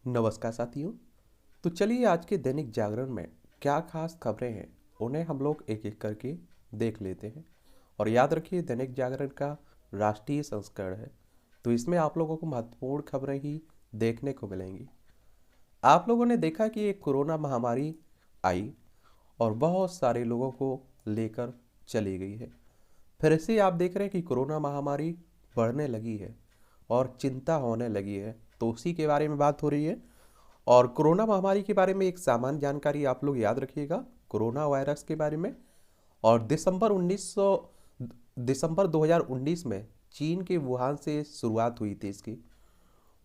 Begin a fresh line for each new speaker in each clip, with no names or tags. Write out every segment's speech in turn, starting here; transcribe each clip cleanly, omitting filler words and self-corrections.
नमस्कार साथियों। तो चलिए आज के दैनिक जागरण में क्या खास खबरें हैं उन्हें हम लोग एक एक करके देख लेते हैं। और याद रखिए दैनिक जागरण का राष्ट्रीय संस्करण है, तो इसमें आप लोगों को महत्वपूर्ण खबरें ही देखने को मिलेंगी। आप लोगों ने देखा कि एक कोरोना महामारी आई और बहुत सारे लोगों को लेकर चली गई है। फिर से आप देख रहे हैं कि कोरोना महामारी बढ़ने लगी है और चिंता होने लगी है, तो उसी के बारे में बात हो रही है। और कोरोना महामारी के बारे में एक सामान्य जानकारी आप लोग याद रखिएगा कोरोना वायरस के बारे में। और दिसंबर 2019 में चीन के वुहान से शुरुआत हुई थी इसकी।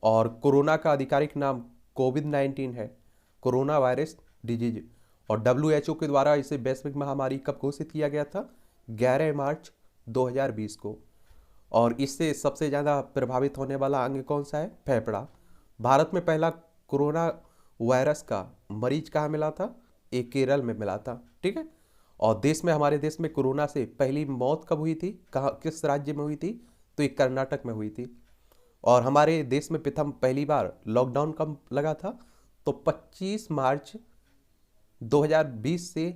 और कोरोना का आधिकारिक नाम कोविड-19 है, कोरोना वायरस डिजीज। और डब्ल्यूएचओ के द्वारा इसे वैश्विक महामारी कब घोषित किया गया था? 11 मार्च 2020 को। और इससे सबसे ज़्यादा प्रभावित होने वाला अंग कौन सा है? फेफड़ा। भारत में पहला कोरोना वायरस का मरीज कहाँ मिला था? एक केरल में मिला था। ठीक है। और हमारे देश में कोरोना से पहली मौत कब हुई थी? कहाँ, किस राज्य में हुई थी? तो ये कर्नाटक में हुई थी। और हमारे देश में प्रथम पहली बार लॉकडाउन कब लगा था? तो 25 मार्च 2020 से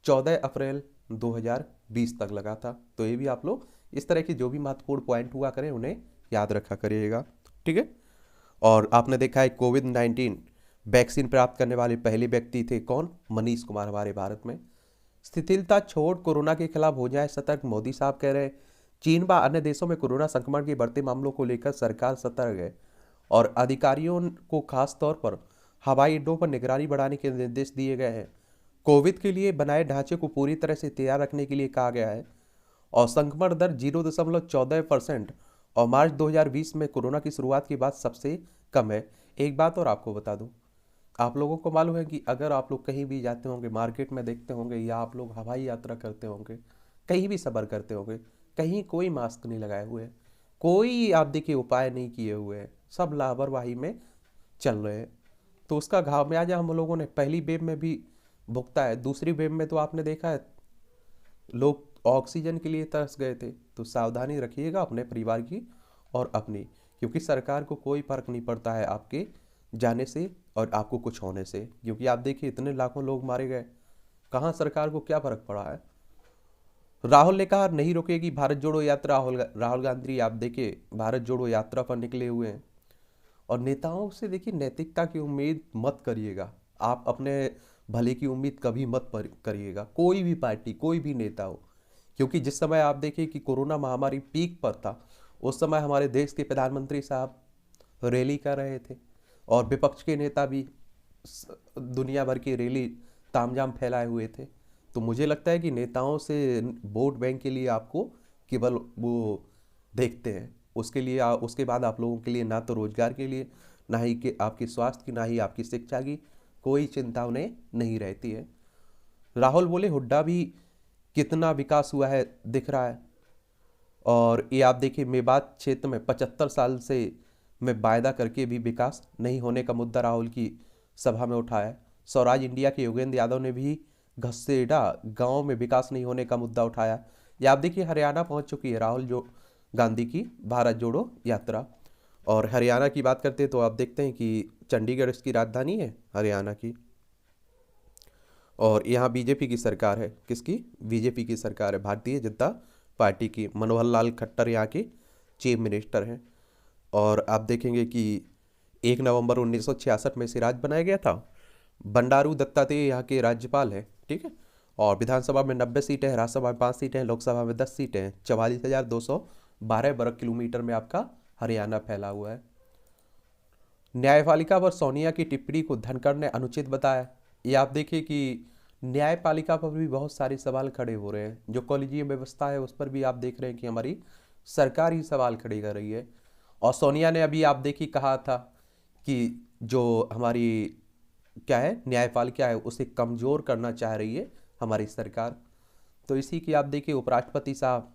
14 अप्रैल 2020 तक लगा था। तो ये भी आप लोग इस तरह के जो भी महत्वपूर्ण पॉइंट हुआ करें उन्हें याद रखा करिएगा। ठीक है। और आपने देखा है कोविड-19 वैक्सीन प्राप्त करने वाले पहले व्यक्ति थे कौन? मनीष कुमार हमारे भारत में। शिथिलता छोड़ कोरोना के खिलाफ हो जाए सतर्क, मोदी साहब कह रहे हैं। चीन व अन्य देशों में कोरोना संक्रमण के बढ़ते मामलों को लेकर सरकार सतर्क है और अधिकारियों को खास तौर पर हवाई अड्डों पर निगरानी बढ़ाने के निर्देश दिए गए हैं। कोविड के लिए बनाए ढांचे को पूरी तरह से तैयार रखने के लिए कहा गया है। और संक्रमण दर 0.14% और मार्च 2020 में कोरोना की शुरुआत के बाद सबसे कम है। एक बात और आपको बता दूं, आप लोगों को मालूम है कि अगर आप लोग कहीं भी जाते होंगे, मार्केट में देखते होंगे या आप लोग हवाई यात्रा करते होंगे, कहीं भी सफ़र करते होंगे, कहीं कोई मास्क नहीं लगाए हुए है, कोई आप देखिए उपाय नहीं किए हुए हैं, सब लापरवाही में चल रहे हैं। तो उसका खामियाजा हम लोगों ने पहली वेव में भी भुगता है। दूसरी वेव में तो आपने देखा है लोग ऑक्सीजन के लिए तरस गए थे। तो सावधानी रखिएगा अपने परिवार की और अपनी, क्योंकि सरकार को कोई फर्क नहीं पड़ता है आपके जाने से और आपको कुछ होने से। क्योंकि आप देखिए इतने लाखों लोग मारे गए, कहाँ सरकार को क्या फर्क पड़ा है। राहुल ने कहा नहीं रुकेगी भारत जोड़ो यात्रा। राहुल गांधी आप देखिए भारत जोड़ो यात्रा पर निकले हुए हैं। और नेताओं से देखिए नैतिकता की उम्मीद मत करिएगा। आप अपने भले की उम्मीद कभी मत करिएगा, कोई भी पार्टी कोई भी नेता हो। क्योंकि जिस समय आप देखिए कि कोरोना महामारी पीक पर था, उस समय हमारे देश के प्रधानमंत्री साहब रैली कर रहे थे और विपक्ष के नेता भी दुनिया भर की रैली तामझाम फैलाए हुए थे। तो मुझे लगता है कि नेताओं से वोट बैंक के लिए आपको केवल वो देखते हैं, उसके लिए उसके बाद आप लोगों के लिए ना तो रोजगार के लिए, ना ही कि आपके स्वास्थ्य की, ना ही आपकी शिक्षा की कोई चिंता उन्हें नहीं रहती है। राहुल बोले हुड्डा भी कितना विकास हुआ है दिख रहा है। और ये आप देखिए मेवात क्षेत्र में 75 साल से में वायदा करके भी विकास नहीं होने का मुद्दा राहुल की सभा में उठाया। स्वराज इंडिया के योगेंद्र यादव ने भी घसेड़ा गांव में विकास नहीं होने का मुद्दा उठाया। ये आप देखिए हरियाणा पहुंच चुकी है राहुल जो गांधी की भारत जोड़ो यात्रा। और हरियाणा की बात करते हैं तो आप देखते हैं कि चंडीगढ़ इसकी राजधानी है हरियाणा की। और यहाँ बीजेपी की सरकार है। किसकी? बीजेपी की सरकार है, भारतीय जनता पार्टी की। मनोहर लाल खट्टर यहाँ के चीफ मिनिस्टर हैं। और आप देखेंगे कि 1 नवंबर 1966 में सिराज बनाया गया था। बंडारू दत्तात्रेय यहाँ के राज्यपाल हैं। ठीक है। और विधानसभा में 90 सीटें हैं, राज्यसभा में 5 सीटें हैं, लोकसभा में 10 सीटें हैं। 44,212 वर्ग किलोमीटर में आपका हरियाणा फैला हुआ है। न्यायपालिका पर सोनिया की टिप्पणी को धनखड़ ने अनुचित बताया। ये आप देखिए कि न्यायपालिका पर भी बहुत सारे सवाल खड़े हो रहे हैं। जो कॉलेजीय व्यवस्था है उस पर भी आप देख रहे हैं कि हमारी सरकार ही सवाल खड़े कर रही है। और सोनिया ने अभी आप देखिए कहा था कि जो हमारी क्या है न्यायपालिका है उसे कमज़ोर करना चाह रही है हमारी सरकार। तो इसी की आप देखिए उपराष्ट्रपति साहब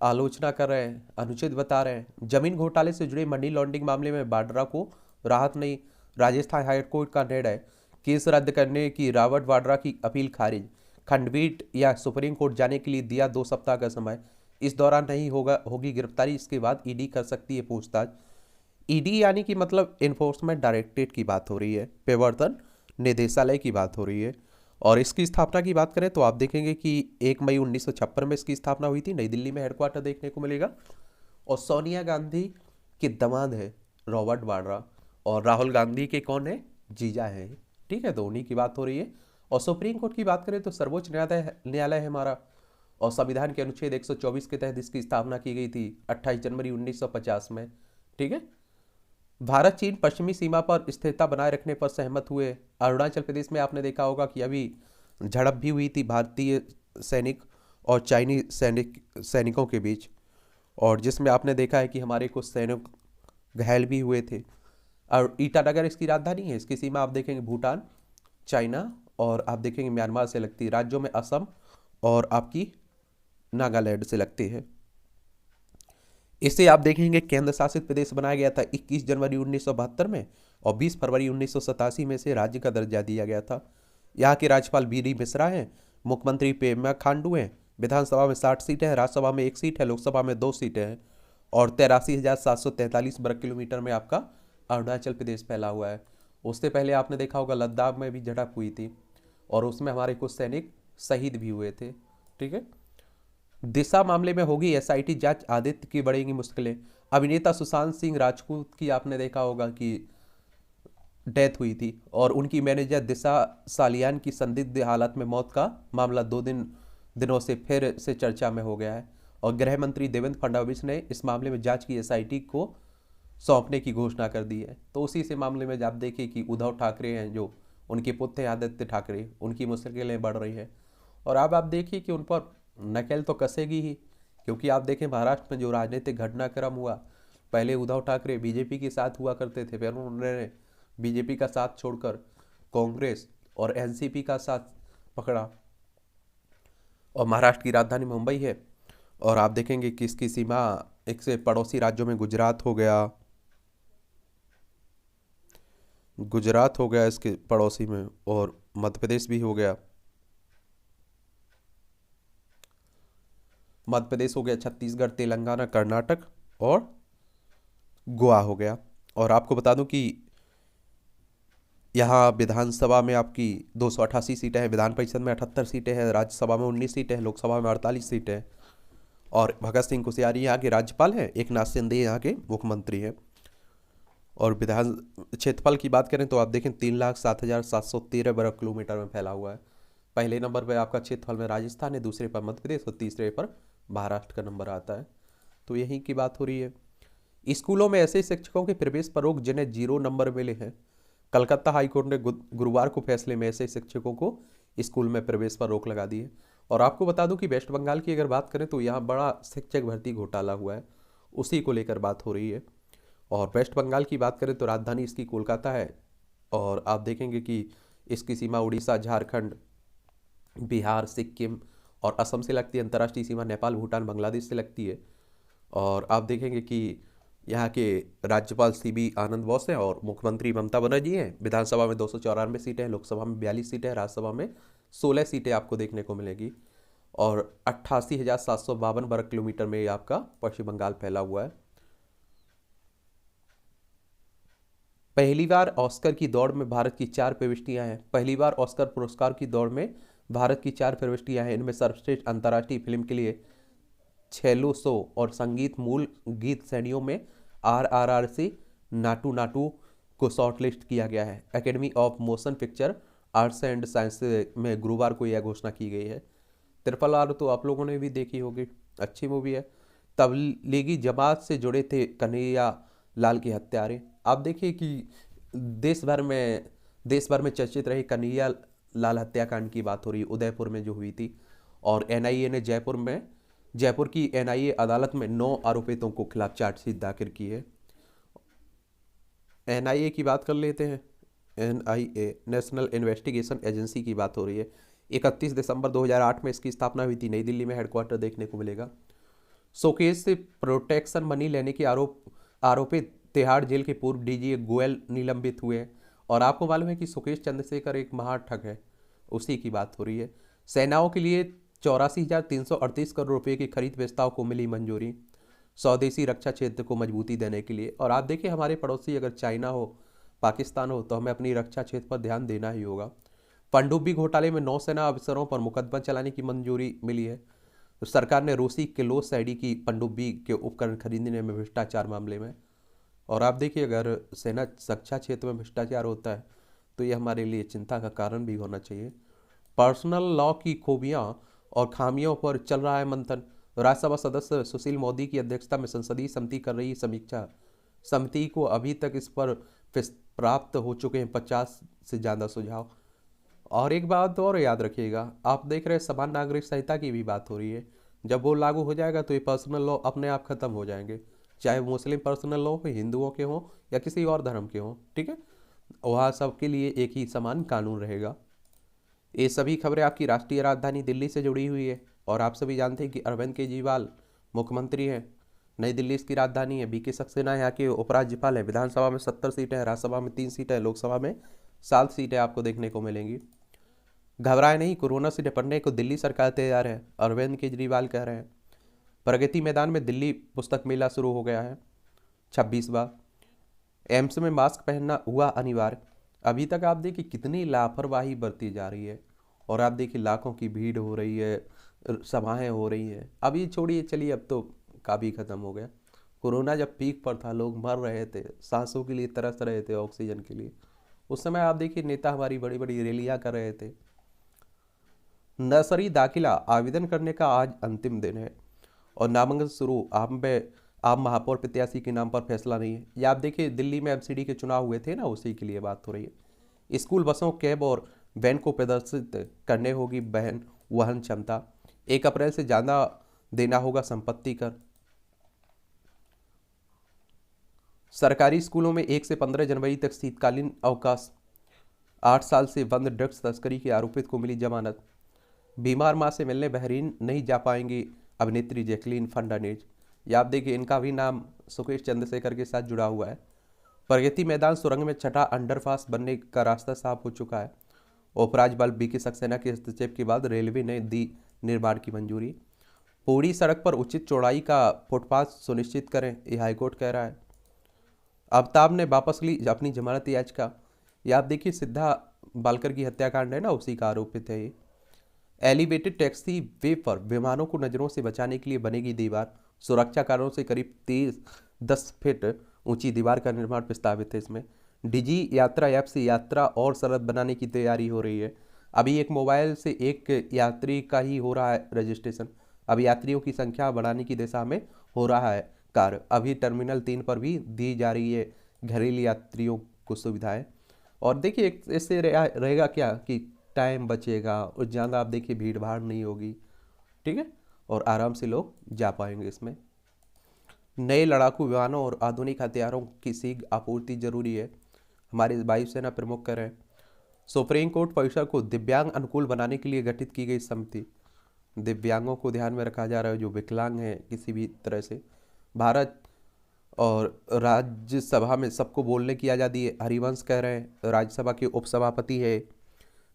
आलोचना कर रहे हैं, अनुचित बता रहे हैं। जमीन घोटाले से जुड़े मनी लॉन्ड्रिंग मामले में वाड्रा को राहत नहीं। राजस्थान हाईकोर्ट का निर्णय, केस रद्द करने की रावत वाड्रा की अपील खारिज। खंडपीठ या सुप्रीम कोर्ट जाने के लिए दिया 2 सप्ताह का समय। इस दौरान नहीं होगी गिरफ्तारी, इसके बाद ईडी कर सकती है पूछताछ। ईडी यानी कि मतलब इन्फोर्समेंट डायरेक्टरेट की बात हो रही है, प्रवर्तन निदेशालय की बात हो रही है। और इसकी स्थापना की बात करें तो आप देखेंगे कि 1 मई 1956 में इसकी स्थापना हुई थी, नई दिल्ली में हेडक्वार्टर देखने को मिलेगा। और सोनिया गांधी के दामाद है रॉबर्ट वाड्रा, और राहुल गांधी के कौन है, जीजा है। ठीक है, तो उन्हीं की बात हो रही है। और सुप्रीम कोर्ट की बात करें तो सर्वोच्च न्यायालय है हमारा, और संविधान के अनुच्छेद 124 के तहत इसकी स्थापना की गई थी 28 जनवरी 1950 में। ठीक है, भारत चीन पश्चिमी सीमा पर स्थिरता बनाए रखने पर सहमत हुए। अरुणाचल प्रदेश में आपने देखा होगा कि अभी झड़प भी हुई थी भारतीय सैनिक और चाइनीज सैनिकों के बीच, और जिसमें आपने देखा है कि हमारे कुछ सैनिक घायल भी हुए थे। और ईटानगर इसकी राजधानी है। इसकी सीमा आप देखेंगे भूटान, चाइना और आप देखेंगे म्यांमार से लगती है। राज्यों में असम और आपकी नागालैंड से लगती है। इसे आप देखेंगे केंद्र शासित प्रदेश बनाया गया था 21 जनवरी 1972 में, और 20 फरवरी 1987 में से राज्य का दर्जा दिया गया था। यहाँ के राज्यपाल बी.डी. मिश्रा हैं, मुख्यमंत्री पेमा खांडू हैं, विधानसभा में 60 सीटें हैं, राज्यसभा में 1 सीट है, लोकसभा में 2 सीटें हैं। और 83,743 वर्ग किलोमीटर में आपका अरुणाचल प्रदेश फैला हुआ है। उससे पहले आपने देखा होगा लद्दाख में भी झड़प हुई थी, और उसमें हमारे कुछ सैनिक शहीद भी हुए थे। ठीक है, दिशा मामले में होगी एसआईटी जांच, आदित्य की बढ़ेंगी मुश्किलें। अभिनेता सुशांत सिंह राजपूत की आपने देखा होगा कि डेथ हुई थी, और उनकी मैनेजर दिशा सालियान की संदिग्ध हालत में मौत का मामला 2 दिनों से फिर से चर्चा में हो गया है। और गृह मंत्री देवेंद्र फडणवीस ने इस मामले में जांच की एसआईटी को सौंपने की घोषणा कर दी है। तो उसी से मामले में आप देखिए कि उद्धव ठाकरे हैं, जो उनके पुत्र हैं आदित्य ठाकरे, उनकी मुश्किलें बढ़ रही है। और अब आप देखिए कि उन पर नकेल तो कसेगी ही, क्योंकि आप देखें महाराष्ट्र में जो राजनीतिक घटनाक्रम हुआ, पहले उद्धव ठाकरे बीजेपी के साथ हुआ करते थे, फिर उन्होंने बीजेपी का साथ छोड़कर कांग्रेस और एनसीपी का साथ पकड़ा। और महाराष्ट्र की राजधानी मुंबई है, और आप देखेंगे कि इसकी सीमा एक से पड़ोसी राज्यों में गुजरात हो गया इसके पड़ोसी में, और मध्य प्रदेश भी हो गया, मध्य प्रदेश हो गया, छत्तीसगढ़, तेलंगाना, कर्नाटक और गोवा हो गया। और आपको बता दूं कि यहाँ विधानसभा में आपकी 288 सीटें हैं, विधान परिषद में 78 सीटें हैं, राज्यसभा में 19 सीटें हैं, लोकसभा में 48 सीटें हैं। और भगत सिंह कोश्यारी यहाँ के राज्यपाल हैं, एकनाथ शिंदे यहाँ के मुख्यमंत्री हैं। और विधान क्षेत्रफल की बात करें तो आप देखें 3,07,713 वर्ग किलोमीटर में फैला हुआ है। पहले नंबर पर आपका क्षेत्रफल में राजस्थान है, दूसरे पर मध्य प्रदेश और तीसरे पर महाराष्ट्र का नंबर आता है। तो यहीं की बात हो रही है। स्कूलों में ऐसे शिक्षकों के प्रवेश पर रोक जिन्हें 0 नंबर मिले हैं। कलकत्ता हाईकोर्ट ने गुरुवार को फैसले में ऐसे शिक्षकों को स्कूल में प्रवेश पर रोक लगा दी है। और आपको बता दूं कि वेस्ट बंगाल की अगर बात करें तो यहाँ बड़ा शिक्षक भर्ती घोटाला हुआ है, उसी को लेकर बात हो रही है। और वेस्ट बंगाल की बात करें तो राजधानी इसकी कोलकाता है, और आप देखेंगे कि इसकी सीमा उड़ीसा, झारखंड, बिहार, सिक्किम और असम से लगती है। अंतर्राष्ट्रीय सीमा नेपाल, भूटान, बांग्लादेश से लगती है। और आप देखेंगे कि यहाँ के राज्यपाल CB आनंद बोस हैं, और मुख्यमंत्री ममता बनर्जी हैं। विधानसभा में 294 सीटें हैं, लोकसभा में 42 सीटें हैं, राज्यसभा में 16 सीटें आपको देखने को मिलेगी। और 88,752 वर्ग किलोमीटर में आपका पश्चिम बंगाल फैला हुआ है। पहली बार ऑस्कर की दौड़ में भारत की 4 प्रविष्टियां हैं। पहली बार ऑस्कर पुरस्कार की दौड़ में भारत की 4 प्रविष्टियां हैं। इनमें सर्वश्रेष्ठ अंतर्राष्ट्रीय फिल्म के लिए छेलो सो और संगीत मूल गीत श्रेणियों में RRR से नाटू नाटू को शॉर्टलिस्ट किया गया है। Academy of motion picture arts and science में गुरुवार को यह घोषणा की गई है। RRR तो आप लोगों ने भी देखी होगी, अच्छी मूवी है। तबलीगी जमात से जुड़े थे कन्हैया लाल के हत्यारे। आप देखिए कि देश भर में चर्चित रही कन्हैया लाल हत्याकांड की बात हो रही है, उदयपुर में जो हुई थी। और NIA ने जयपुर की NIA अदालत में 9 आरोपितों को खिलाफ चार्जशीट दाखिल की है। NIA की बात कर लेते हैं। NIA नेशनल इन्वेस्टिगेशन एजेंसी की बात हो रही है। 31 दिसंबर 2008 में इसकी स्थापना हुई थी, नई दिल्ली में हेडक्वार्टर देखने को मिलेगा। शोकेस से प्रोटेक्शन मनी लेने के आरोपित तिहाड़ जेल के पूर्व DG गोयल निलंबित हुए हैं। और आपको मालूम है कि सुकेश चंद्रशेखर एक महाठग है, उसी की बात हो रही है। सेनाओं के लिए 84,338 करोड़ रुपए की खरीद प्रस्ताव को मिली मंजूरी। स्वदेशी रक्षा क्षेत्र को मजबूती देने के लिए। और आप देखिए हमारे पड़ोसी अगर चाइना हो, पाकिस्तान हो, तो हमें अपनी रक्षा क्षेत्र पर ध्यान देना ही होगा। पनडुब्बी घोटाले में नौसेना अफसरों पर मुकदमा चलाने की मंजूरी मिली है। तो सरकार ने रूसी किलोसैडी की पनडुब्बी के उपकरण खरीदने में भ्रष्टाचार मामले में। और आप देखिए अगर सेना रक्षा क्षेत्र में भ्रष्टाचार होता है तो ये हमारे लिए चिंता का कारण भी होना चाहिए। पर्सनल लॉ की खूबियां और खामियों पर चल रहा है मंथन। राज्यसभा सदस्य सुशील मोदी की अध्यक्षता में संसदीय समिति कर रही समीक्षा। समिति को अभी तक इस पर प्राप्त हो चुके हैं 50 से ज़्यादा सुझाव। और एक बात और याद रखिएगा, आप देख रहे हैं समान नागरिक संहिता की भी बात हो रही है। जब वो लागू हो जाएगा तो ये पर्सनल लॉ अपने आप खत्म हो जाएंगे, चाहे वो मुस्लिम पर्सनल लॉ हो, हिंदुओं के हों या किसी और धर्म के हों, ठीक है। वहाँ सबके लिए एक ही समान कानून रहेगा। ये सभी खबरें आपकी राष्ट्रीय राजधानी दिल्ली से जुड़ी हुई है। और आप सभी जानते हैं कि अरविंद केजरीवाल मुख्यमंत्री हैं, नई दिल्ली इसकी राजधानी है। बीके सक्सेना यहाँ के उपराज्यपाल हैं। विधानसभा में 70 सीटें हैं, राज्यसभा में 3 सीटें हैं, लोकसभा में 7 सीटें आपको देखने को मिलेंगी। घबराए नहीं, कोरोना से निपटने को दिल्ली सरकार तैयार है, अरविंद केजरीवाल कह रहे हैं। प्रगति मैदान में दिल्ली पुस्तक मेला शुरू हो गया है 26वां। एम्स में मास्क पहनना हुआ अनिवार्य। अभी तक आप देखिए कितनी लापरवाही बरती जा रही है। और आप देखिए लाखों की भीड़ हो रही है, सभाएं हो रही हैं। अभी छोड़िए, चलिए अब तो काफ़ी ख़त्म हो गया। कोरोना जब पीक पर था, लोग मर रहे थे, सांसों के लिए तरस रहे थे, ऑक्सीजन के लिए। उस समय आप देखिए नेता हमारी बड़ी बड़ी रैलियां कर रहे थे। नर्सरी दाखिला आवेदन करने का आज अंतिम दिन है और नामांकन शुरू। आप महापौर प्रत्याशी के नाम पर फैसला नहीं है। ये आप देखिए दिल्ली में एमसीडी के चुनाव हुए थे ना, उसी के लिए बात हो रही है। स्कूल बसों, कैब और वैन को प्रदर्शित करने होगी वहन क्षमता। 1 अप्रैल से ज़्यादा देना होगा संपत्ति कर। सरकारी स्कूलों में 1 से 15 जनवरी तक शीतकालीन अवकाश। 8 साल से बंद ड्रग्स तस्करी के आरोपित को मिली जमानत। बीमार मां से मिलने बहरीन नहीं जा पाएंगी अभिनेत्री जैकलीन फर्नांडीज। या आप देखिए इनका भी नाम सुकेश चंद्रशेखर के साथ जुड़ा हुआ है। प्रगति मैदान सुरंग में छठा अंडरपास बनने का रास्ता साफ हो चुका है। उपराज्यपाल बीके सक्सेना के हस्तक्षेप के बाद रेलवे ने दी निर्माण की मंजूरी। पूरी सड़क पर उचित चौड़ाई का फुटपाथ सुनिश्चित करें, यह हाईकोर्ट कह रहा है। आफ्ताब ने वापस ली अपनी जमानत याचिका। या आप देखिए सिद्धा बालकर की हत्याकांड है ना, उसी का आरोपित है ये। एलिवेटेड टैक्सी वे पर विमानों को नजरों से बचाने के लिए बनेगी दीवार। सुरक्षा कारणों से करीब 10 फीट ऊंची दीवार का निर्माण प्रस्तावित है इसमें। डिजी यात्रा ऐप से यात्रा और सरल बनाने की तैयारी हो रही है। अभी एक मोबाइल से एक यात्री का ही हो रहा है रजिस्ट्रेशन। अब यात्रियों की संख्या बढ़ाने की दिशा में हो रहा है कार्य। अभी टर्मिनल 3 पर भी दी जा रही है घरेलू यात्रियों को सुविधाएं। और देखिए इससे रहेगा क्या कि टाइम बचेगा और ज़्यादा आप देखिए भीड़ भाड़ नहीं होगी, ठीक है, और आराम से लोग जा पाएंगे इसमें। नए लड़ाकू विमानों और आधुनिक हथियारों की शीघ्र आपूर्ति जरूरी है, हमारे वायुसेना प्रमुख कह रहे हैं। सुप्रीम कोर्ट परिसर को दिव्यांग अनुकूल बनाने के लिए गठित की गई समिति। दिव्यांगों को ध्यान में रखा जा रहा है, जो विकलांग हैं किसी भी तरह से। भारत और राज्यसभा में सबको बोलने की आज़ादी है, हरिवंश कह रहे हैं, राज्यसभा के उपसभापति है।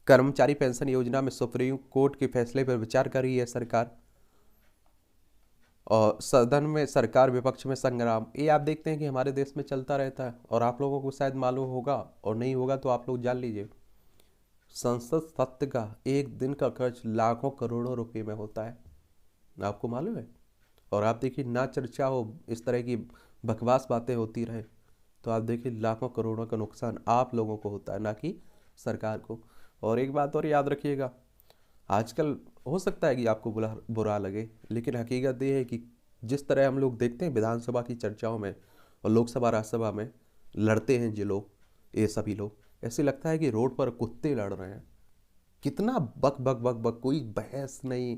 कर्मचारी पेंशन योजना में सुप्रीम कोर्ट के फैसले पर विचार कर रही है सरकार। और सदन में सरकार विपक्ष में संग्राम। ये आप देखते हैं कि हमारे देश में चलता रहता है और आप लोगों को शायद मालूम होगा, और नहीं होगा तो आप लोग जान लीजिए। संसद सत्र का एक दिन का खर्च लाखों करोड़ों रुपए में होता है, आपको मालूम है। और आप देखिए ना चर्चा हो, इस तरह की बकवास बातें होती रहे, तो आप देखिए लाखों करोड़ों का नुकसान आप लोगों को होता है, ना कि सरकार को। और एक बात और याद रखिएगा, आजकल हो सकता है कि आपको बुरा लगे, लेकिन हकीकत ये है कि जिस तरह हम लोग देखते हैं विधानसभा की चर्चाओं में और लोकसभा राज्यसभा में लड़ते हैं जो लोग, ये सभी लोग, ऐसे लगता है कि रोड पर कुत्ते लड़ रहे हैं। कितना बक बक बक बक, कोई बहस नहीं,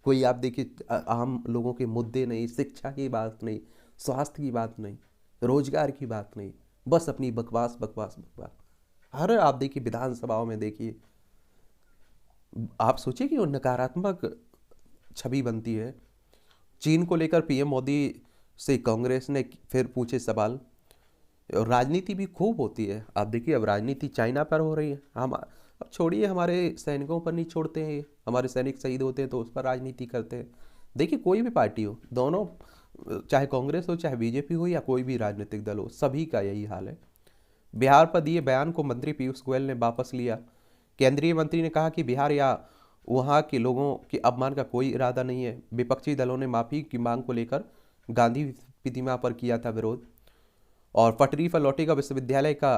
कोई आप देखिए आम लोगों के मुद्दे नहीं, शिक्षा की बात नहीं, स्वास्थ्य की बात नहीं, रोजगार की बात नहीं, बस अपनी बकवास बकवास बकवास। हर आप देखिए विधानसभाओं में देखिए, आप सोचिए कि वो नकारात्मक छवि बनती है। चीन को लेकर पीएम मोदी से कांग्रेस ने फिर पूछे सवाल। और राजनीति भी खूब होती है, आप देखिए अब राजनीति चाइना पर हो रही है। हम अब छोड़िए, हमारे सैनिकों पर नहीं छोड़ते हैं, हमारे सैनिक शहीद होते हैं तो उस पर राजनीति करते हैं। देखिए कोई भी पार्टी हो, दोनों चाहे कांग्रेस हो, चाहे बीजेपी हो, या कोई भी राजनीतिक दल हो, सभी का यही हाल है। बिहार पर दिए बयान को मंत्री पीयूष गोयल ने वापस लिया। केंद्रीय मंत्री ने कहा कि बिहार या वहां के लोगों के अपमान का कोई इरादा नहीं है। विपक्षी दलों ने माफी की मांग को लेकर गांधी प्रतिमा पर किया था विरोध। और पटरी पर लौटेगा विश्वविद्यालय का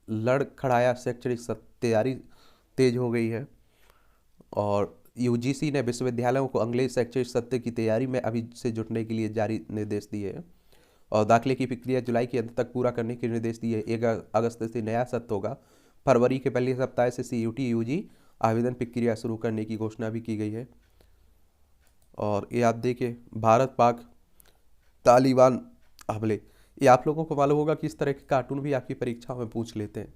लड़खड़ाया शैक्षणिक तैयारी तेज हो गई है। और यूजीसी ने विश्वविद्यालयों को अगले शैक्षणिक सत्र की तैयारी में अभी से जुटने के लिए जारी निर्देश दिए हैं। और दाखिले की प्रक्रिया जुलाई के अंत तक पूरा करने के निर्देश दिए। 1 अगस्त से नया सत्र होगा। फरवरी के पहले सप्ताह से सीयूटी यूजी आवेदन प्रक्रिया शुरू करने की घोषणा भी की गई है। और ये आप देखिए, भारत पाक तालिबान हमले, ये आप लोगों को मालूम होगा कि इस तरह के कार्टून भी आपकी परीक्षाओं में पूछ लेते हैं।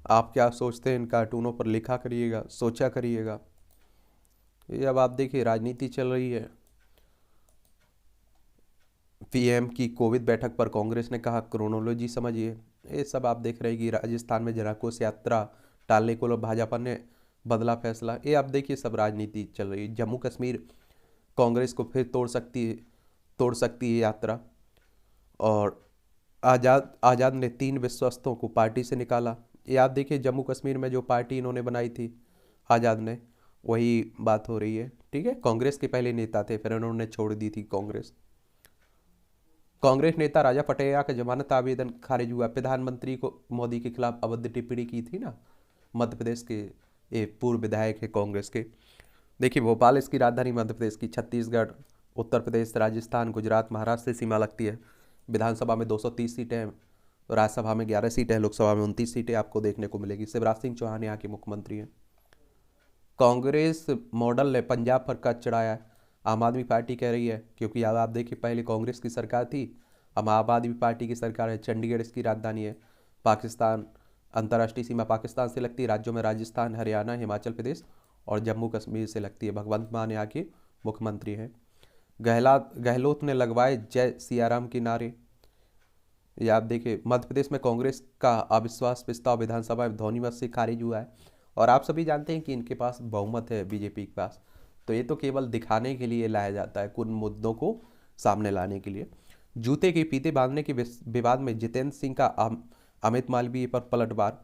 आप क्या सोचते हैं इन कार्टूनों पर लिखा करिएगा, सोचा करिएगा। ये अब आप देखिए, राजनीति चल रही है। पीएम की कोविड बैठक पर कांग्रेस ने कहा क्रोनोलॉजी समझिए। ये सब आप देख रहे हैं कि राजस्थान में जनाकोश यात्रा टालने को भाजपा ने बदला फैसला। ये आप देखिए, सब राजनीति चल रही है। जम्मू कश्मीर कांग्रेस को फिर तोड़ सकती है यात्रा। और आज़ाद ने 3 विश्वस्तों को पार्टी से निकाला। ये आप देखिए, जम्मू कश्मीर में जो पार्टी इन्होंने बनाई थी आज़ाद ने, वही बात हो रही है। ठीक है, कांग्रेस के पहले नेता थे, फिर उन्होंने छोड़ दी थी कांग्रेस। कांग्रेस नेता राजा पटैया का जमानत आवेदन खारिज हुआ। प्रधानमंत्री को मोदी के खिलाफ अभद्र टिप्पणी की थी ना, मध्य प्रदेश के एक पूर्व विधायक है कांग्रेस के। देखिए, भोपाल इसकी राजधानी मध्य प्रदेश की। छत्तीसगढ़, उत्तर प्रदेश, राजस्थान, गुजरात, महाराष्ट्र से सीमा लगती है। विधानसभा में 230 सीटें हैं, राज्यसभा में 11 सीटें हैं, लोकसभा में 29 सीटें आपको देखने को मिलेगी। शिवराज सिंह चौहान यहाँ के मुख्यमंत्री हैं। कांग्रेस मॉडल ने पंजाब पर कच चढ़ाया है, आम आदमी पार्टी कह रही है। क्योंकि अब आप देखिए, पहले कांग्रेस की सरकार थी, अब आम आदमी पार्टी की सरकार है। चंडीगढ़ इसकी राजधानी है। पाकिस्तान, अंतर्राष्ट्रीय सीमा पाकिस्तान से लगती है। राज्यों में राजस्थान, हरियाणा, हिमाचल प्रदेश और जम्मू कश्मीर से लगती है। भगवंत मान यहाँ के मुख्यमंत्री हैं। गहलोत ने लगवाए जय सियाराम के नारे। ये आप देखिए, मध्य प्रदेश में कांग्रेस का अविश्वास प्रस्ताव विधानसभा में ध्वनिमत से खारिज हुआ है। और आप सभी जानते हैं कि इनके पास बहुमत है, बीजेपी के पास। तो ये तो केवल दिखाने के लिए लाया जाता है, कुछ मुद्दों को सामने लाने के लिए। जूते के फीते बांधने के विवाद में जितेंद्र सिंह का अमित मालवीय पर पलटवार।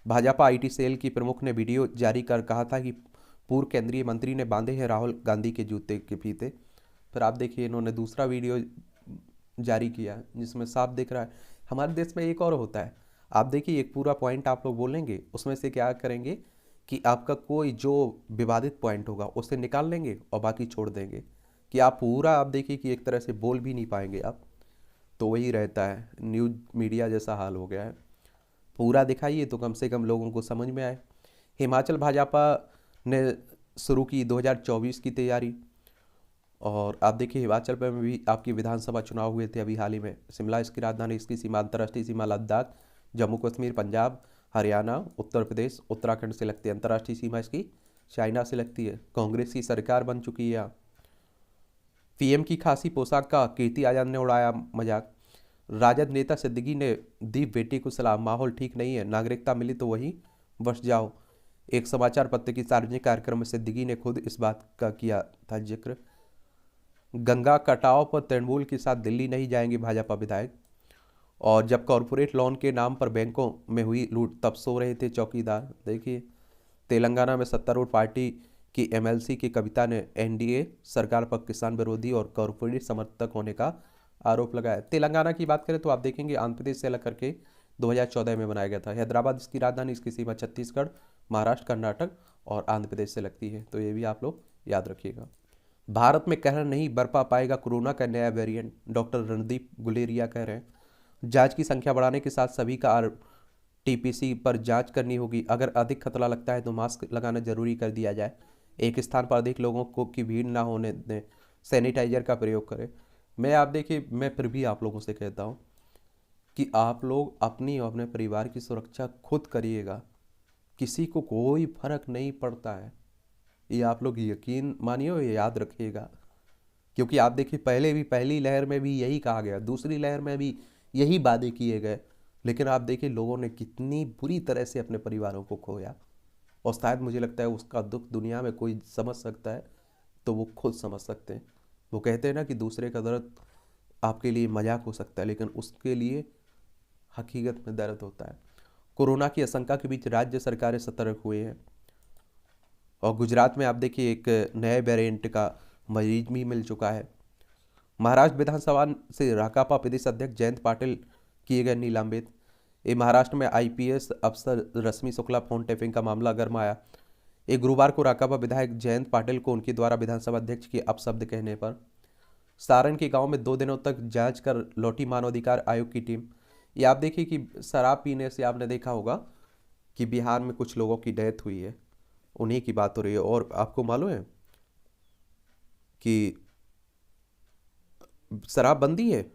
भाजपा आईटी सेल की प्रमुख ने वीडियो जारी कर कहा था कि पूर्व केंद्रीय मंत्री ने बांधे हैं राहुल गांधी के जूते के फीते। फिर आप देखिए, इन्होंने दूसरा वीडियो जारी किया जिसमें साफ दिख रहा है। हमारे देश में एक और होता है, आप देखिए, एक पूरा पॉइंट आप लोग बोलेंगे, उसमें से क्या करेंगे कि आपका कोई जो विवादित पॉइंट होगा उसे निकाल लेंगे और बाकी छोड़ देंगे, कि आप पूरा, आप देखिए कि एक तरह से बोल भी नहीं पाएंगे आप। तो वही रहता है, न्यूज़ मीडिया जैसा हाल हो गया है। पूरा दिखाइए तो कम से कम लोगों को समझ में आए। हिमाचल भाजपा ने शुरू की 2024 की तैयारी। और आप देखिए, हिमाचल में भी आपकी विधानसभा चुनाव हुए थे अभी हाल ही में। शिमला इसकी राजधानी, इसकी सीमा अंतर्राष्ट्रीय सीमा लद्दाख, जम्मू कश्मीर, पंजाब, हरियाणा, उत्तर प्रदेश, उत्तराखंड से लगती है। अंतर्राष्ट्रीय सीमा इसकी चाइना से लगती है। कांग्रेस की सरकार बन चुकी है। पीएम की खासी पोशाक का कीर्ति आजाद ने उड़ाया मजाक। राजद नेता सिद्दीकी ने दी बेटी को सलाम। माहौल ठीक नहीं है, नागरिकता मिली तो वहीं बस जाओ। एक समाचार पत्र की सार्वजनिक कार्यक्रम में सिद्दीकी ने खुद इस बात का किया था जिक्र। गंगा कटाव पर तृणमूल के साथ दिल्ली नहीं जाएंगे भाजपा विधायक। और जब कॉरपोरेट लोन के नाम पर बैंकों में हुई लूट, तब सो रहे थे चौकीदार। देखिए, तेलंगाना में सत्तारूढ़ पार्टी की एमएलसी की कविता ने एनडीए सरकार पर किसान विरोधी और कॉरपोरेट समर्थक होने का आरोप लगाया। तेलंगाना की बात करें तो आप देखेंगे, आंध्र प्रदेश से अलग करके 2014 में बनाया गया था। हैदराबाद इसकी राजधानी, इसकी सीमा छत्तीसगढ़, महाराष्ट्र, कर्नाटक और आंध्र प्रदेश से लगती है। तो ये भी आप लोग याद रखिएगा। भारत में कहर नहीं बरपा पाएगा कोरोना का नया वेरिएंट, डॉक्टर रणदीप गुलेरिया कह रहे हैं। जांच की संख्या बढ़ाने के साथ सभी का आरटीपीसी पर जांच करनी होगी। अगर अधिक खतरा लगता है तो मास्क लगाना जरूरी कर दिया जाए। एक स्थान पर अधिक लोगों को की भीड़ ना होने दें। सैनिटाइजर का प्रयोग करें। आप देखिए, मैं फिर भी आप लोगों से कहता हूँ कि आप लोग अपनी और अपने परिवार की सुरक्षा खुद करिएगा। किसी को कोई फर्क नहीं पड़ता है, ये आप लोग यकीन मानिए और ये याद रखिएगा। क्योंकि आप देखिए, पहले भी पहली लहर में भी यही कहा गया, दूसरी लहर में भी यही वादे किए गए, लेकिन आप देखिए लोगों ने कितनी बुरी तरह से अपने परिवारों को खोया। और शायद मुझे लगता है उसका दुख दुनिया में कोई समझ सकता है तो वो खुद समझ सकते हैं। वो कहते हैं ना कि दूसरे का दर्द आपके लिए मजाक हो सकता है, लेकिन उसके लिए हकीकत में दर्द होता है। कोरोना की आशंका के बीच राज्य सरकारें सतर्क हुए हैं और गुजरात में आप देखिए एक नए वेरिएंट का मरीज भी मिल चुका है। महाराष्ट्र विधानसभा से राकापा प्रदेश अध्यक्ष जयंत पाटिल किए गए निलंबित। ये महाराष्ट्र में आईपीएस अफसर रश्मि शुक्ला फोन टैपिंग का मामला गरमाया। एक गुरुवार को राकापा विधायक जयंत पाटिल को उनके द्वारा विधानसभा अध्यक्ष के अपशब्द कहने पर सारण के गांव में 2 दिनों तक जांच कर लौटी मानवाधिकार आयोग की टीम। ये आप देखिए कि शराब पीने से आपने देखा होगा कि बिहार में कुछ लोगों की डेथ हुई है, उन्हीं की बात हो रही है। और आपको मालूम है कि शराबबंदी है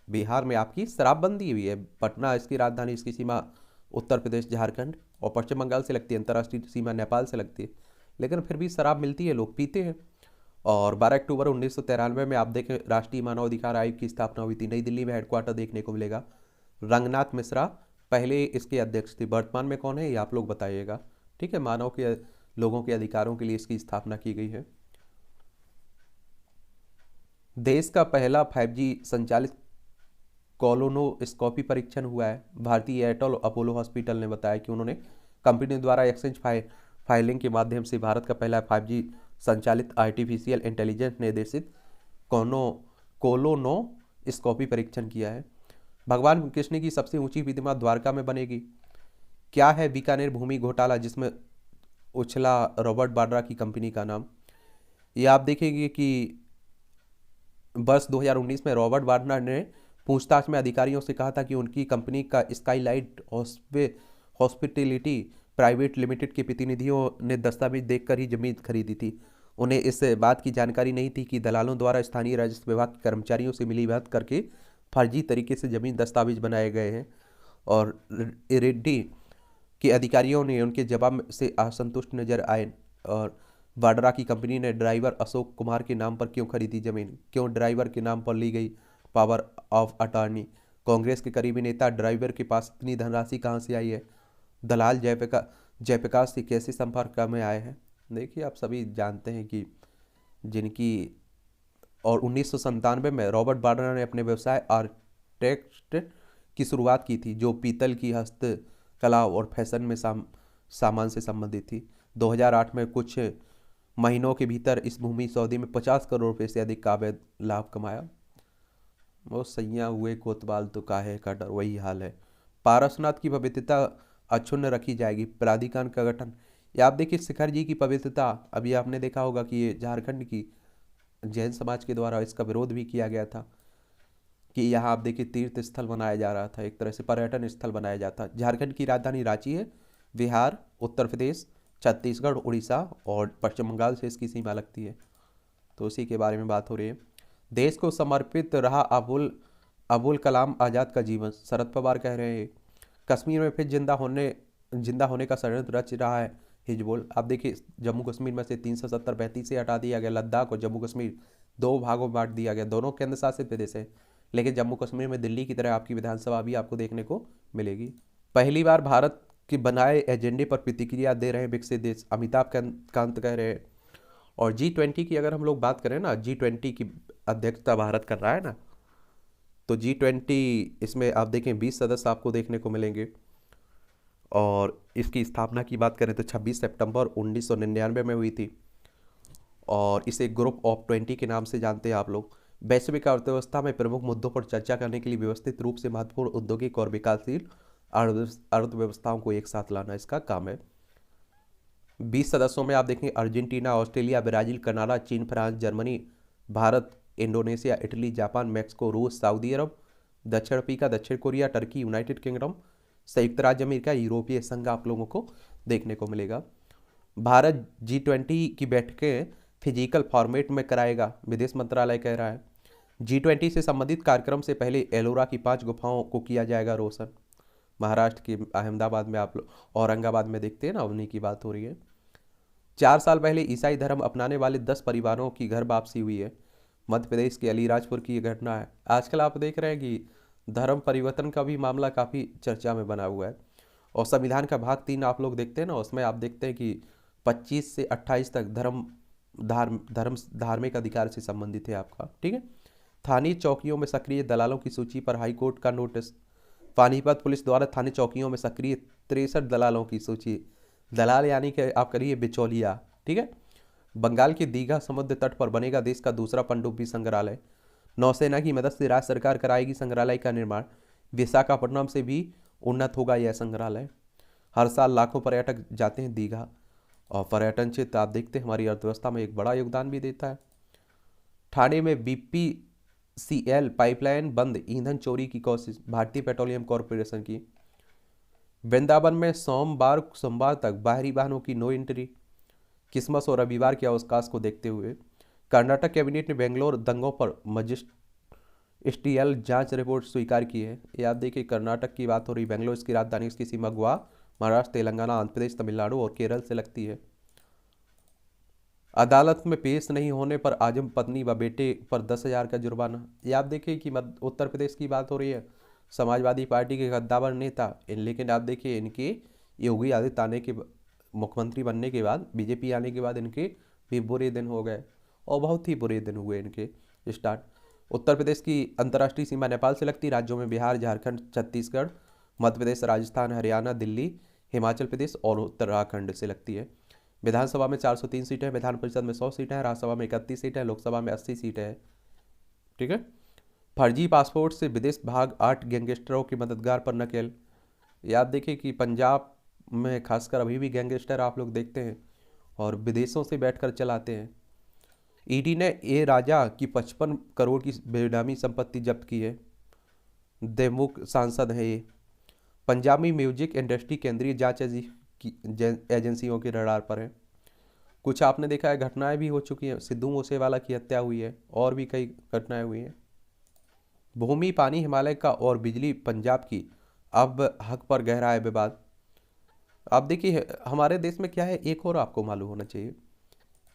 बिहार में, आपकी शराबबंदी हुई है। पटना इसकी राजधानी, इसकी सीमा उत्तर प्रदेश, झारखंड और पश्चिम बंगाल से लगती है, अंतर्राष्ट्रीय सीमा नेपाल से लगती है, लेकिन फिर भी शराब मिलती है, लोग पीते हैं। और 12 अक्टूबर 1993 में आप देखें राष्ट्रीय मानवाधिकार आयोग की स्थापना हुई थी। नई दिल्ली में हेडक्वार्टर देखने को मिलेगा। रंगनाथ मिश्रा पहले इसके अध्यक्ष थे, वर्तमान में कौन है ये आप लोग बताइएगा, ठीक है। मानव के लोगों के अधिकारों के लिए इसकी स्थापना की गई है। देश का पहला 5G संचालित कोलोनोस्कोपी परीक्षण हुआ है। भारतीय एयरटेल अपोलो हॉस्पिटल ने बताया कि उन्होंने कंपनी द्वारा एक्सचेंज फाइलिंग के माध्यम से भारत का पहला 5G संचालित आर्टिफिशियल इंटेलिजेंस निर्देशित कोलोनोस्कोपी परीक्षण किया है। भगवान कृष्ण की सबसे ऊंची प्रतिमा द्वारका में बनेगी। क्या है बीकानेर भूमि घोटाला जिसमें उछला रॉबर्ट वाड्रा की कंपनी का नाम। ये आप देखेंगे कि वर्ष 2019 में रॉबर्ट वाड्रा ने पूछताछ में अधिकारियों से कहा था कि उनकी कंपनी का स्काईलाइट हॉस्पिटैलिटी प्राइवेट लिमिटेड के प्रतिनिधियों ने दस्तावेज देखकर ही जमीन खरीदी थी। उन्हें इस बात की जानकारी नहीं थी कि दलालों द्वारा स्थानीय राजस्व विभाग के कर्मचारियों से मिलीभगत करके फर्जी तरीके से जमीन दस्तावेज बनाए गए हैं। और रेड्डी के अधिकारियों ने उनके जवाब से असंतुष्ट नजर आए। और वाड्रा की कंपनी ने ड्राइवर अशोक कुमार के नाम पर क्यों खरीदी जमीन, क्यों ड्राइवर के नाम पर ली गई पावर ऑफ अटॉर्नी, कांग्रेस के करीबी नेता ड्राइवर के पास इतनी धनराशि कहाँ से आई है, दलाल जयप्रकाश से कैसे संपर्क में आए हैं। देखिए आप सभी जानते हैं कि जिनकी। और 1997 में रॉबर्ट वाड्रा ने अपने व्यवसाय आर्टेक्ट की शुरुआत की थी, जो पीतल की हस्तकला और फैशन में सामान से संबंधित थी। 2008 में कुछ महीनों के भीतर इस भूमि सौदे में 50 करोड़ रुपए से अधिक का अवैध लाभ कमाया। वो सैया हुए कोतवाल तो काहे का डर, वही हाल है। पारसनाथ की पवित्रता अक्षुण्ण रखी जाएगी, प्राधिकरण का गठन। या आप देखिए शिखर जी की पवित्रता, अभी आपने देखा होगा कि ये झारखंड की जैन समाज के द्वारा इसका विरोध भी किया गया था कि यहाँ आप देखिए तीर्थ स्थल बनाया जा रहा था, एक तरह से पर्यटन स्थल बनाया जाता। झारखंड की राजधानी रांची है, बिहार, उत्तर प्रदेश, छत्तीसगढ़, उड़ीसा और पश्चिम बंगाल से इसकी सीमा लगती है। तो उसी के बारे में बात हो रही है। देश को समर्पित रहा अबुल कलाम आज़ाद का जीवन, शरद पवार कह रहे हैं। कश्मीर में फिर जिंदा होने का षड्यंत्र रच रहा है हिजबुल। आप देखिए जम्मू कश्मीर में से 370 से हटा दिया गया, लद्दाख और जम्मू कश्मीर 2 भागों में बांट दिया गया, दोनों केंद्र शासित प्रदेश है। लेकिन जम्मू कश्मीर में दिल्ली की तरह आपकी विधानसभा भी आपको देखने को मिलेगी। पहली बार भारत के बनाए एजेंडे पर प्रतिक्रिया दे रहे हैं विकसित देश, अमिताभ कांत कह रहे हैं। और G20 की अगर हम लोग बात करें ना, G20 की अध्यक्षता भारत कर रहा है ना, तो G20 इसमें आप देखें 20 सदस्य आपको देखने को मिलेंगे। और इसकी स्थापना की बात करें तो 26 सितंबर 1999 में हुई थी। और इसे ग्रुप ऑफ 20 के नाम से जानते हैं आप लोग। वैश्विक अर्थव्यवस्था में प्रमुख मुद्दों पर चर्चा करने के लिए व्यवस्थित रूप से महत्वपूर्ण औद्योगिक और विकासशील अर्थव्यवस्थाओं को एक साथ लाना इसका काम है। 20 सदस्यों में आप देखें अर्जेंटीना, ऑस्ट्रेलिया, ब्राजील, कनाडा, चीन, France, Germany, Bharat, Indonesia, Italy, Japan, Mexico, रूस, सऊदी अरब, दक्षिण अफ्रीका, दक्षिण कोरिया, टर्की, यूनाइटेड किंगडम, संयुक्त राज्य अमेरिका, यूरोपीय संघ आप लोगों को देखने को मिलेगा। भारत G20 की बैठकें फिजिकल फॉर्मेट में कराएगा, विदेश मंत्रालय कह रहा है। G20 से संबंधित कार्यक्रम से पहले एलोरा की 5 गुफाओं को किया जाएगा रोशन। महाराष्ट्र के अहमदाबाद में आप लोग, औरंगाबाद में देखते हैं ना, उन्हीं की बात हो रही है। 4 साल पहले ईसाई धर्म अपनाने वाले 10 परिवारों की घर वापसी हुई है। मध्य प्रदेश के अलीराजपुर की यह घटना है। आजकल आप देख रहे हैं कि धर्म परिवर्तन का भी मामला काफ़ी चर्चा में बना हुआ है। और संविधान का भाग 3 आप लोग देखते हैं ना, उसमें आप देखते हैं कि 25 से 28 तक धर्म धार्मिक अधिकार से संबंधित है आपका, ठीक है। स्थानीय चौकियों में सक्रिय दलालों की सूची पर हाईकोर्ट का नोटिस। पानीपत पुलिस द्वारा स्थानीय चौकियों में सक्रिय 63 दलालों की सूची। दलाल यानी कि आप करिए बिचौलिया, ठीक है। बंगाल के दीघा समुद्र तट पर बनेगा देश का दूसरा पनडुब्बी संग्रहालय। नौसेना की मदद से राज्य सरकार कराएगी संग्रहालय का निर्माण। विशाखापट्टनम से भी उन्नत होगा यह संग्रहालय। हर साल लाखों पर्यटक जाते हैं दीघा, और पर्यटन क्षेत्र आप देखते हैं हमारी अर्थव्यवस्था में एक बड़ा योगदान भी देता है। ठाणे में बीपीसीएल पाइपलाइन बंद, ईंधन चोरी की कोशिश, भारतीय पेट्रोलियम कॉरपोरेशन की। वृंदावन में सोमवार तक बाहरी वाहनों की नो एंट्री, क्रिसमस और रविवार के अवकाश को देखते हुए। कर्नाटक कैबिनेट ने बेंगलोर दंगों पर मजिस्ट्रियल जांच रिपोर्ट स्वीकार की है। ये आप देखिए, कर्नाटक की बात हो रही, बेंगलोर इसकी राजधानी, इसकी सीमा गोवा, महाराष्ट्र, तेलंगाना, आंध्र प्रदेश, तमिलनाडु और केरल से लगती है। अदालत में पेश नहीं होने पर आजम पत्नी व बेटे पर 10,000 का जुर्माना। ये आप देखिए कि उत्तर प्रदेश की बात हो रही है। समाजवादी पार्टी के कद्दावर नेता, लेकिन आप देखिए इनके योगी आदित्यनाथ आने के मुख्यमंत्री बनने के बाद, बीजेपी आने के बाद इनके भी बुरे दिन हो गए, और बहुत ही बुरे दिन हुए इनके स्टार्ट। उत्तर प्रदेश की अंतर्राष्ट्रीय सीमा नेपाल से लगती। राज्यों में बिहार, झारखंड, छत्तीसगढ़, मध्य प्रदेश, राजस्थान, हरियाणा, दिल्ली, हिमाचल प्रदेश और उत्तराखंड से लगती है। विधानसभा में 403 सीटें हैं, विधान परिषद में 100 सीटें हैं, राज्यसभा में 31 सीटें हैं, लोकसभा में 80 सीटें हैं, ठीक है। फर्जी पासपोर्ट से विदेश भाग 8 गैंगस्टरों की मददगार पर नकेल। ये आप देखिए कि पंजाब में खासकर अभी भी गैंगस्टर आप लोग देखते हैं और विदेशों से बैठकर चलाते हैं। ईडी ने ए राजा की 55 करोड़ की बेनामी संपत्ति जब्त की है। देवमुख सांसद है ये। पंजाब में म्यूजिक इंडस्ट्री केंद्रीय जांच एजेंसियों के रडार पर है। कुछ आपने देखा है घटनाएं भी हो चुकी हैं, सिद्धू मूसेवाला की हत्या हुई है, और भी कई घटनाएं हुई हैं। भूमि पानी हिमालय का और बिजली पंजाब की, अब हक पर गहरा है विवाद। आप देखिए हमारे देश में क्या है, एक और आपको मालूम होना चाहिए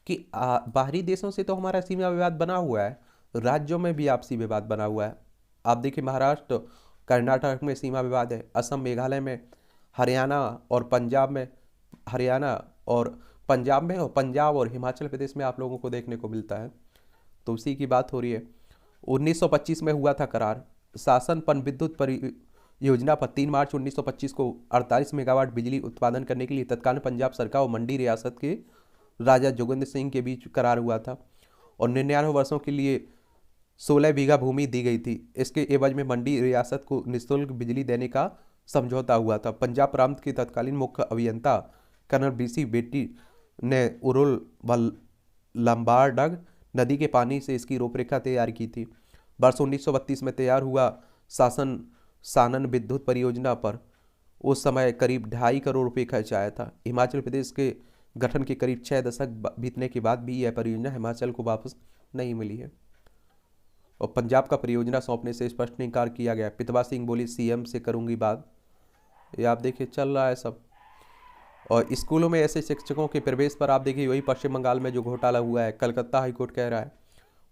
कि बाहरी देशों से तो हमारा सीमा विवाद बना हुआ है, राज्यों में भी आपसी विवाद बना हुआ है। आप देखिए महाराष्ट्र कर्नाटक में सीमा विवाद है, असम मेघालय में, हरियाणा और पंजाब में, और पंजाब और हिमाचल प्रदेश में आप लोगों को देखने को मिलता है। तो उसी की बात हो रही है। 1925 में हुआ था करार। शासन पनविद्युत परियोजना पर 3 मार्च 1925 को 48 मेगावाट बिजली उत्पादन करने के लिए तत्कालीन पंजाब सरकार और मंडी रियासत के राजा जोगिंदर सिंह के बीच करार हुआ था, और 99 वर्षों के लिए 16 बीघा भूमि दी गई थी। इसके एवज में मंडी रियासत को निःशुल्क बिजली देने का समझौता हुआ था। पंजाब प्रांत के तत्कालीन मुख्य अभियंता कर्नल बीसी बेटी ने उरुल व लंबारडग नदी के पानी से इसकी रूपरेखा तैयार की थी। वर्ष 1932 में तैयार हुआ शासन सानन विद्युत परियोजना पर उस समय करीब 2.5 करोड़ रुपये खर्च आया था। हिमाचल प्रदेश के गठन के करीब 6 दशक बीतने के बाद भी यह परियोजना हिमाचल को वापस नहीं मिली है, और पंजाब का परियोजना सौंपने से स्पष्ट इनकार किया गया। पितवा सिंह बोली सीएम से करूंगी बात। ये आप देखिए चल रहा है सब। और स्कूलों में ऐसे शिक्षकों के प्रवेश पर आप देखिए वही पश्चिम बंगाल में जो घोटाला हुआ है, कलकत्ता हाईकोर्ट कह रहा है।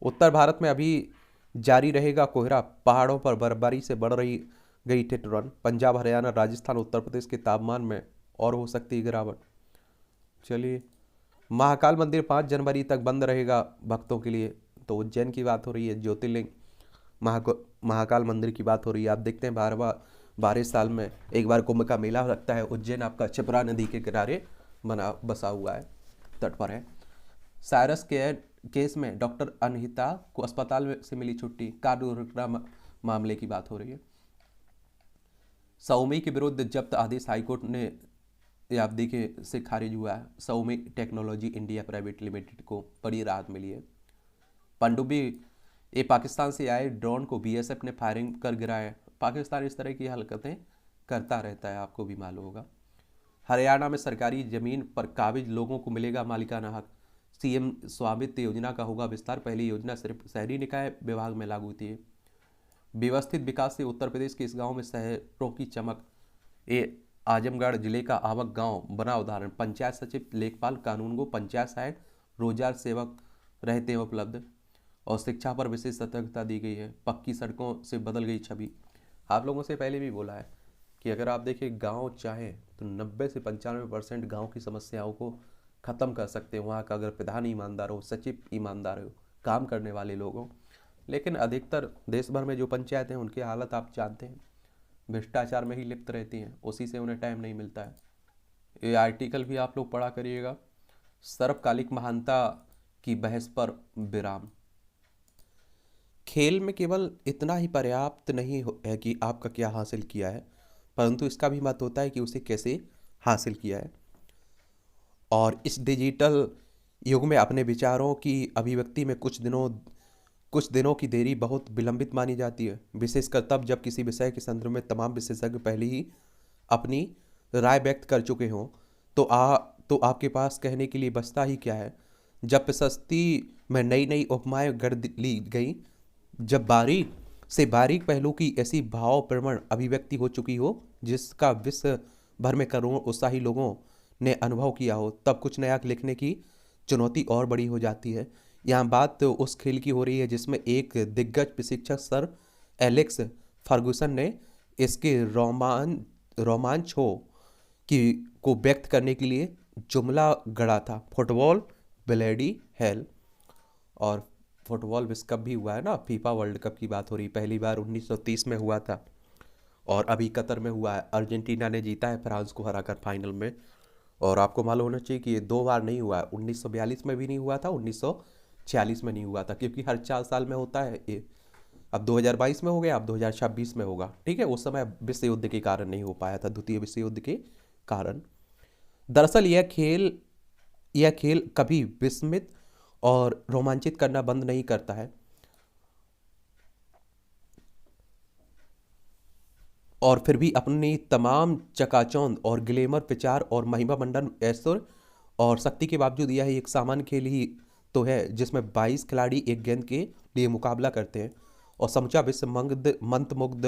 उत्तर भारत में अभी जारी रहेगा कोहरा, पहाड़ों पर बर्फबारी से बढ़ रही गई ठिठुरन। पंजाब, हरियाणा, राजस्थान, उत्तर प्रदेश के तापमान में और हो सकती है गिरावट। चलिए, महाकाल मंदिर 5 जनवरी तक बंद रहेगा भक्तों के लिए। तो उज्जैन की बात हो रही है, ज्योतिर्लिंग महाकाल मंदिर की बात हो रही है। आप देखते हैं 12 साल में एक बार कुंभ का मेला लगता है। उज्जैन आपका क्षिप्रा नदी के किनारे बसा हुआ है, तट पर है। साइरस केस में डॉक्टर अनहिता को अस्पताल से मिली छुट्टी। कार दुर्घटना मामले की बात हो रही है। सौमी के विरुद्ध जब्त आदेश हाईकोर्ट ने आप देखिए से खारिज हुआ है। सौमी टेक्नोलॉजी इंडिया प्राइवेट लिमिटेड को बड़ी राहत मिली है। पनडुब्बी ये पाकिस्तान से आए ड्रोन को बीएसएफ ने फायरिंग कर गिराया। पाकिस्तान इस तरह की हरकतें करता रहता है, आपको भी मालूम होगा। हरियाणा में सरकारी जमीन पर काबिज लोगों को मिलेगा मालिकाना हक। सीएम स्वामित्व योजना का होगा विस्तार। पहली योजना सिर्फ शहरी निकाय विभाग में लागू थी। व्यवस्थित विकास से उत्तर प्रदेश के इस गांव में शहरों की चमक। ये आजमगढ़ जिले का आवक गांव बना उदाहरण। पंचायत सचिव लेखपाल कानून को पंचायत सहायक रोजगार सेवक रहते हैं उपलब्ध। और शिक्षा पर विशेष सतर्कता दी गई है। पक्की सड़कों से बदल गई छवि। आप लोगों से पहले भी बोला है कि अगर आप देखिए गांव चाहे तो 90 से 95% गांव की समस्याओं को ख़त्म कर सकते हैं वहाँ का, अगर प्रधान ईमानदार हो, सचिव ईमानदार हो, काम करने वाले लोग हों। लेकिन अधिकतर देश भर में जो पंचायत हैं उनकी हालत आप जानते हैं, भ्रष्टाचार में ही लिप्त रहती हैं, उसी से उन्हें टाइम नहीं मिलता है। ये आर्टिकल भी आप लोग पढ़ा करिएगा। सर्वकालिक महानता की बहस पर विराम। खेल में केवल इतना ही पर्याप्त नहीं है कि आपका क्या हासिल किया है, परंतु इसका भी मत होता है कि उसे कैसे हासिल किया है। और इस डिजिटल युग में अपने विचारों की अभिव्यक्ति में कुछ दिनों की देरी बहुत विलंबित मानी जाती है, विशेषकर तब जब किसी विषय के संदर्भ में तमाम विशेषज्ञ पहले ही अपनी राय व्यक्त कर चुके हों। तो आपके पास कहने के लिए बचता ही क्या है। जब प्रशस्ति में नई नई उपमाएं गढ़ ली गई, जब बारीक से बारीक पहलू की ऐसी भावप्रवण अभिव्यक्ति हो चुकी हो जिसका विश्व भर में करोड़ों उत्साही लोगों ने अनुभव किया हो, तब कुछ नया लिखने की चुनौती और बड़ी हो जाती है। यहाँ बात तो उस खेल की हो रही है जिसमें एक दिग्गज प्रशिक्षक सर एलेक्स फर्गुसन ने इसके रोमांच को व्यक्त करने के लिए जुमला गढ़ा था, फुटबॉल ब्लडी हेल। और फुटबॉल विश्व कप भी हुआ है ना, फीफा वर्ल्ड कप की बात हो रही, पहली बार 1930 में हुआ था और अभी कतर में हुआ है। अर्जेंटीना ने जीता है फ्रांस को हराकर फाइनल में। और आपको मालूम होना चाहिए कि ये 2 बार नहीं हुआ है, 1942 में भी नहीं हुआ था, 1946 में नहीं हुआ था, क्योंकि हर 4 साल में होता है ये। अब 2022 में हो गया, अब 2026 में होगा। ठीक है, उस समय विश्व युद्ध के कारण नहीं हो पाया था, द्वितीय विश्व युद्ध के कारण। दरअसल यह खेल कभी विस्मित और रोमांचित करना बंद नहीं करता है, और फिर भी अपनी तमाम चकाचौंध और ग्लैमर, प्रचार और महिमा मंडन, ऐश्वर्य और शक्ति के बावजूद यह एक सामान्य खेल ही तो है जिसमें 22 खिलाड़ी एक गेंद के लिए मुकाबला करते हैं और समूचा विश्व मंत्रमुग्ध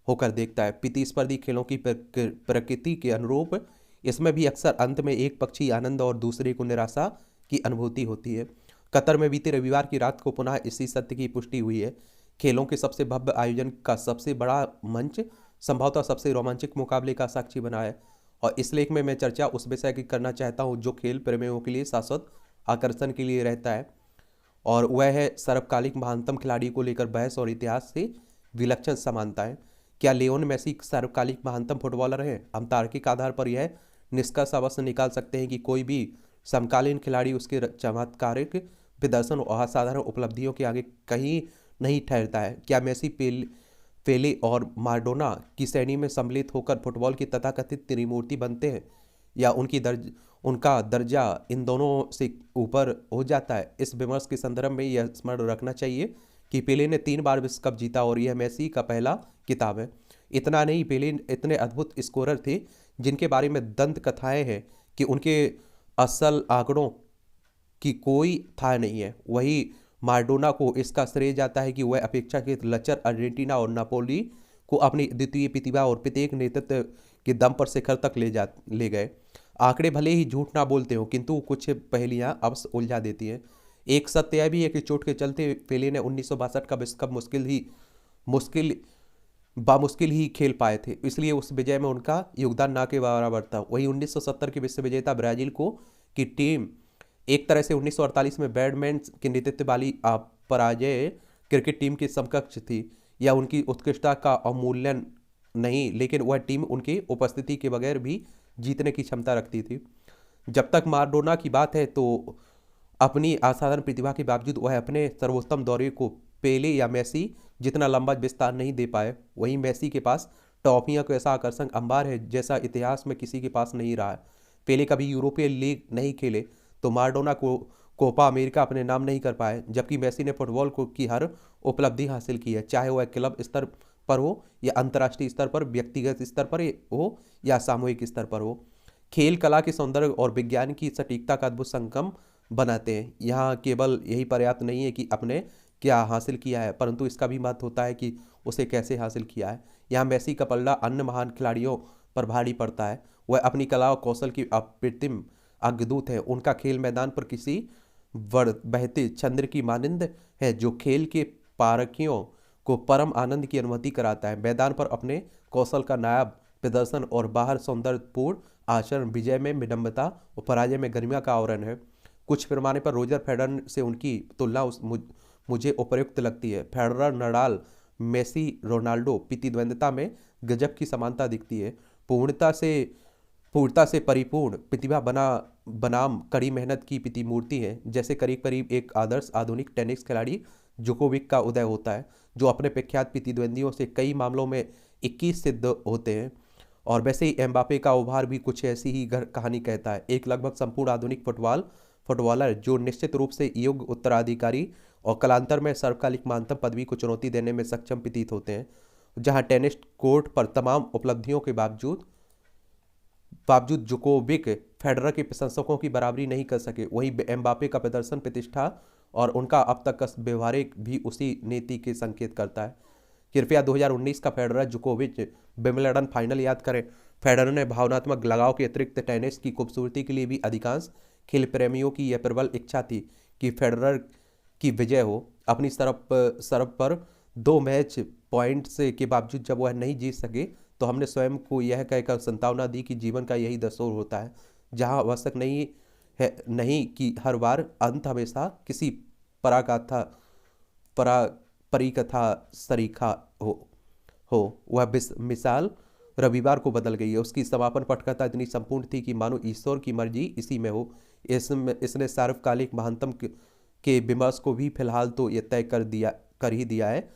होकर देखता है। प्रतिस्पर्धी खेलों की प्रकृति के अनुरूप इसमें भी अक्सर अंत में एक पक्षी आनंद और दूसरे को निराशा की अनुभूति होती है। कतर में बीते रविवार की रात को पुनः इसी सत्य की पुष्टि हुई है। खेलों के सबसे भव्य आयोजन का सबसे बड़ा मंच संभवतः सबसे रोमांचक मुकाबले का साक्षी बना है। और इस लेख में मैं चर्चा उस विषय की करना चाहता हूं जो खेल प्रेमियों के लिए शाश्वत आकर्षण के लिए रहता है, और वह है सर्वकालिक महानतम खिलाड़ी को लेकर बहस और इतिहास से विलक्षण समानताएं। क्या लियोन मेसी सर्वकालिक महानतम फुटबॉलर हैं? हम तार्किक आधार पर यह निष्कर्ष अवश्य निकाल सकते हैं कि कोई भी समकालीन खिलाड़ी उसके चमत्कारिक प्रदर्शन और असाधारण उपलब्धियों के आगे कहीं नहीं ठहरता है। क्या मेसी पेले और माराडोना की श्रेणी में सम्मिलित होकर फुटबॉल की तथाकथित त्रिमूर्ति बनते हैं, या उनका दर्जा इन दोनों से ऊपर हो जाता है? इस विमर्श के संदर्भ में यह स्मरण रखना चाहिए कि पेले ने 3 बार विश्व कप जीता और यह मेसी का पहला किताब है। इतना नहीं, पेले इतने अद्भुत स्कोरर थे जिनके बारे में दंत कथाएं हैं कि उनके असल आंकड़ों की कोई था नहीं है। वही माराडोना को इसका श्रेय जाता है कि वह अपेक्षाकृत लचर अर्जेंटीना और नापोली को अपनी द्वितीय प्रतिभा और प्रत्येक नेतृत्व के दम पर शिखर तक ले गए। आंकड़े भले ही झूठ ना बोलते हो, किंतु कुछ पहेलियां अवश्य उलझा देती हैं। एक सत्य यह भी है कि चोट के चलते पेले ने 1962 का विश्व कप मुश्किल ही खेल पाए थे, इसलिए उस विजय में उनका योगदान ना के बराबर था। वहीं 1970 के विश्व विजेता ब्राजील की टीम एक तरह से 1948 में बैडमैन के नेतृत्व वाली पराजय क्रिकेट टीम की समकक्ष थी। या उनकी उत्कृष्टता का अवमूल्यन नहीं, लेकिन वह टीम उनकी उपस्थिति के बगैर भी जीतने की क्षमता रखती थी। जब तक माराडोना की बात है तो अपनी असाधारण प्रतिभा के बावजूद वह अपने सर्वोत्तम दौरे को पेले या मेसी जितना लंबा विस्तार नहीं दे पाए। वहीं मेसी के पास ट्रॉफियों का ऐसा आकर्षक अंबार है जैसा इतिहास में किसी के पास नहीं रहा है। पेले कभी यूरोपीय लीग नहीं खेले तो माराडोना को कोपा अमेरिका अपने नाम नहीं कर पाए, जबकि मेसी ने फुटबॉल की हर उपलब्धि हासिल की है, चाहे वह क्लब स्तर पर हो या अंतर्राष्ट्रीय स्तर पर, व्यक्तिगत स्तर पर हो या सामूहिक स्तर पर हो। खेल कला के सौंदर्य और विज्ञान की सटीकता का अद्भुत संगम बनाते हैं। यहाँ केवल यही पर्याप्त नहीं है कि आपने क्या हासिल किया है, परंतु इसका भी महत्व होता है कि उसे कैसे हासिल किया है। यहाँ मेसी का पलड़ा अन्य महान खिलाड़ियों पर भारी पड़ता है। वह अपनी कला और कौशल की अप्रतिम अग्रदूत है। उनका खेल मैदान पर किसी बहते चंद्र की मानंद है जो खेल के पारखियों को परम आनंद की अनुभूति कराता है। मैदान पर अपने कौशल का नायाब प्रदर्शन और बाहर सौंदर्यपूर्ण आचरण, विजय में विडंबता और पराजय में गरिमा का आवरण है। कुछ पैमाने पर रोजर फेडरर से उनकी तुलना मुझे उपयुक्त लगती है। फेडरर, नडाल, मेसी, रोनाल्डो प्रतिद्वंद्विता में गजब की समानता दिखती है। पूर्णता से परिपूर्ण प्रतिभा बनाम कड़ी मेहनत की प्रतिमूर्ति है। जैसे करीब करीब एक आदर्श आधुनिक टेनिस खिलाड़ी जोकोविक का उदय होता है, जो अपने प्रख्यात प्रतिद्वंदियों से कई मामलों में 21 सिद्ध होते हैं। और वैसे ही एम्बापे का उभार भी कुछ ऐसी ही कहानी कहता है। एक लगभग संपूर्ण आधुनिक फुटबॉलर जो निश्चित रूप से योग्य उत्तराधिकारी और कालांतर में सर्वकालिक महानतम पदवी को चुनौती देने में सक्षम प्रतीत होते हैं। जहां टेनिस कोर्ट पर तमाम उपलब्धियों के बावजूद जोकोविक फेडरर के प्रशंसकों की बराबरी नहीं कर सके, वहीं एम्बापे का प्रदर्शन, प्रतिष्ठा और उनका अब तक का व्यवहार भी उसी नीति के संकेत करता है। कृपया 2019 का फेडरर जोकोविच विंबलडन फाइनल याद करें। फेडरर ने भावनात्मक लगाव के अतिरिक्त टेनिस की खूबसूरती के लिए भी अधिकांश खेल प्रेमियों की यह प्रबल इच्छा थी कि फेडरर की विजय हो। अपनी सरब पर 2 मैच पॉइंट्स के बावजूद जब वह नहीं जीत सके, तो हमने स्वयं को यह कहकर सांत्वना दी कि जीवन का यही दस्तूर होता है, जहां आवश्यक नहीं कि हर बार अंत हमेशा किसी परिकथा सरीखा हो। वह मिसाल रविवार को बदल गई है। उसकी समापन पटकथा इतनी संपूर्ण थी कि मानो ईश्वर की मर्जी इसी में हो। इसने सार्वकालिक महानतम के विमर्श को भी फिलहाल तो यह तय कर ही दिया है।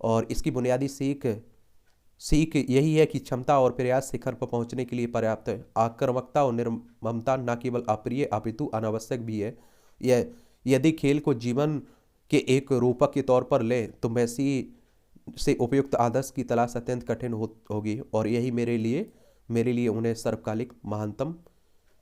और इसकी बुनियादी सीख यही है कि क्षमता और प्रयास शिखर पर पहुंचने के लिए पर्याप्त है। आक्रामकता और निर्ममता न केवल अप्रिय अपितु अनावश्यक भी है। यह यदि खेल को जीवन के एक रूपक के तौर पर लें, तो मेसी से उपयुक्त आदर्श की तलाश अत्यंत कठिन होगी। और यही मेरे लिए उन्हें सर्वकालिक महानतम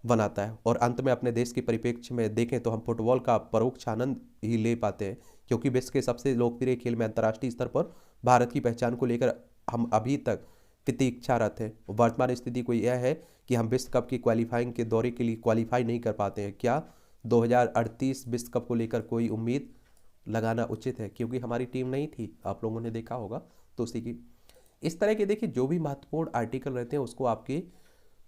बनाता है। और अंत में अपने देश के परिप्रेक्ष्य में देखें तो हम फुटबॉल का परोक्ष आनंद ही ले पाते हैं, क्योंकि विश्व के सबसे लोकप्रिय खेल में अंतर्राष्ट्रीय स्तर पर भारत की पहचान को लेकर हम अभी तक प्रतीक्षारत हैं। वर्तमान स्थिति को यह है कि हम विश्व कप की क्वालिफाइंग के दौरे के लिए क्वालिफाई नहीं कर पाते हैं। क्या 2038 विश्व कप को लेकर कोई उम्मीद लगाना उचित है? क्योंकि हमारी टीम नहीं थी, आप लोगों ने देखा होगा। तो उसी की इस तरह के देखिए जो भी महत्वपूर्ण आर्टिकल रहते हैं उसको आपके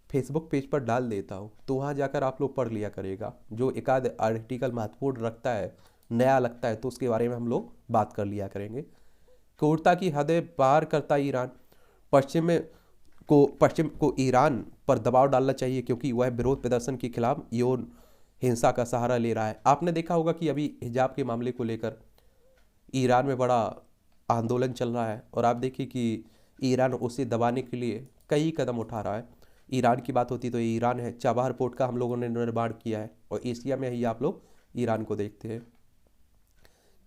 फेसबुक पेज पर डाल देता हूँ, तो वहाँ जाकर आप लोग पढ़ लिया करेगा। जो एक आध आर्टिकल महत्वपूर्ण रखता है, नया लगता है, तो उसके बारे में हम लोग बात कर लिया करेंगे। क्रूरता की हदें पार करता ईरान। पश्चिम को ईरान पर दबाव डालना चाहिए, क्योंकि वह विरोध प्रदर्शन के खिलाफ यौन हिंसा का सहारा ले रहा है। आपने देखा होगा कि अभी हिजाब के मामले को लेकर ईरान में बड़ा आंदोलन चल रहा है, और आप देखिए कि ईरान उसे दबाने के लिए कई कदम उठा रहा है। ईरान की बात होती तो ये ईरान है। चाबहार पोर्ट का हम लोगों ने निर्माण किया है, और एशिया में ही आप लोग ईरान को देखते हैं।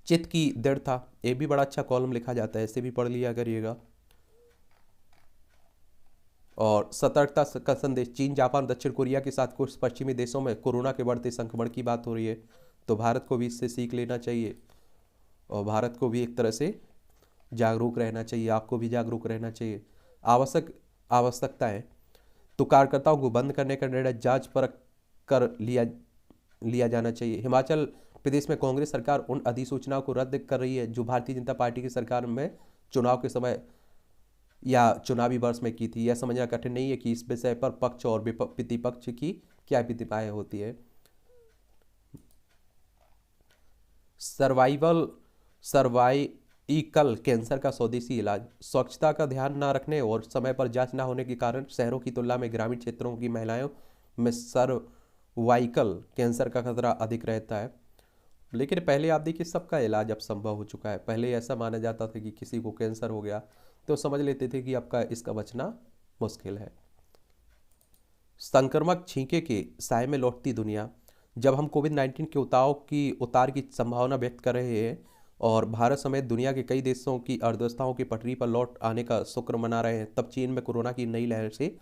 चित्त की दृढ़ता, ये भी बड़ा अच्छा कॉलम लिखा जाता है, इसे भी पढ़ लिया करिएगा। और सतर्कता का संदेश, चीन, जापान, दक्षिण कोरिया के साथ कुछ पश्चिमी देशों में कोरोना के बढ़ते संक्रमण की बात हो रही है, तो भारत को भी इससे सीख लेना चाहिए, और भारत को भी एक तरह से जागरूक रहना चाहिए। आपको भी जागरूक रहना चाहिए। आवश्यकता है तो कार्यकर्ताओं को बंद करने का निर्णय जांच परख कर लिया जाना चाहिए। हिमाचल प्रदेश में कांग्रेस सरकार उन अधिसूचनाओं को रद्द कर रही है जो भारतीय जनता पार्टी की सरकार में चुनाव के समय या चुनावी वर्ष में की थी। यह समझना कठिन नहीं है कि इस विषय पर पक्ष और प्रतिपक्ष की क्या प्रतिक्रियाएं होती है। सर्वाइकल कैंसर का स्वदेशी इलाज। स्वच्छता का ध्यान न रखने और समय पर जांच न होने के कारण शहरों की तुलना में ग्रामीण क्षेत्रों की महिलाओं में सर्वाइकल कैंसर का खतरा अधिक रहता है। लेकिन पहले आप देखिए सबका इलाज अब संभव हो चुका है। पहले ऐसा माना जाता था कि किसी को कैंसर हो गया तो समझ लेते थे कि आपका इसका बचना मुश्किल है। संक्रामक छींके के साए में लौटती दुनिया। जब हम कोविड-19 के उतार की संभावना व्यक्त कर रहे हैं और भारत समेत दुनिया के कई देशों की अर्थव्यवस्थाओं की पटरी पर लौट आने का शुक्र मना रहे हैं, तब चीन में कोरोना की नई लहर से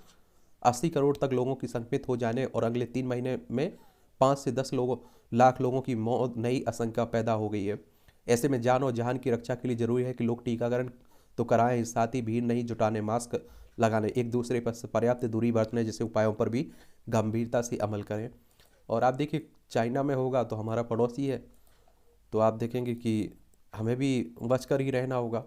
80 करोड़ तक लोगों की संक्रमित हो जाने और अगले 3 महीने में 5 से 10 लाख लोगों की मौत नई आशंका पैदा हो गई है। ऐसे में जान और जहान की रक्षा के लिए जरूरी है कि लोग टीकाकरण तो कराएं, साथ ही भीड़ नहीं जुटाने, मास्क लगाने, एक दूसरे पर पर्याप्त दूरी बरतने जैसे उपायों पर भी गंभीरता से अमल करें। और आप देखिए चाइना में होगा तो हमारा पड़ोसी है, तो आप देखेंगे कि हमें भी बचकर ही रहना होगा।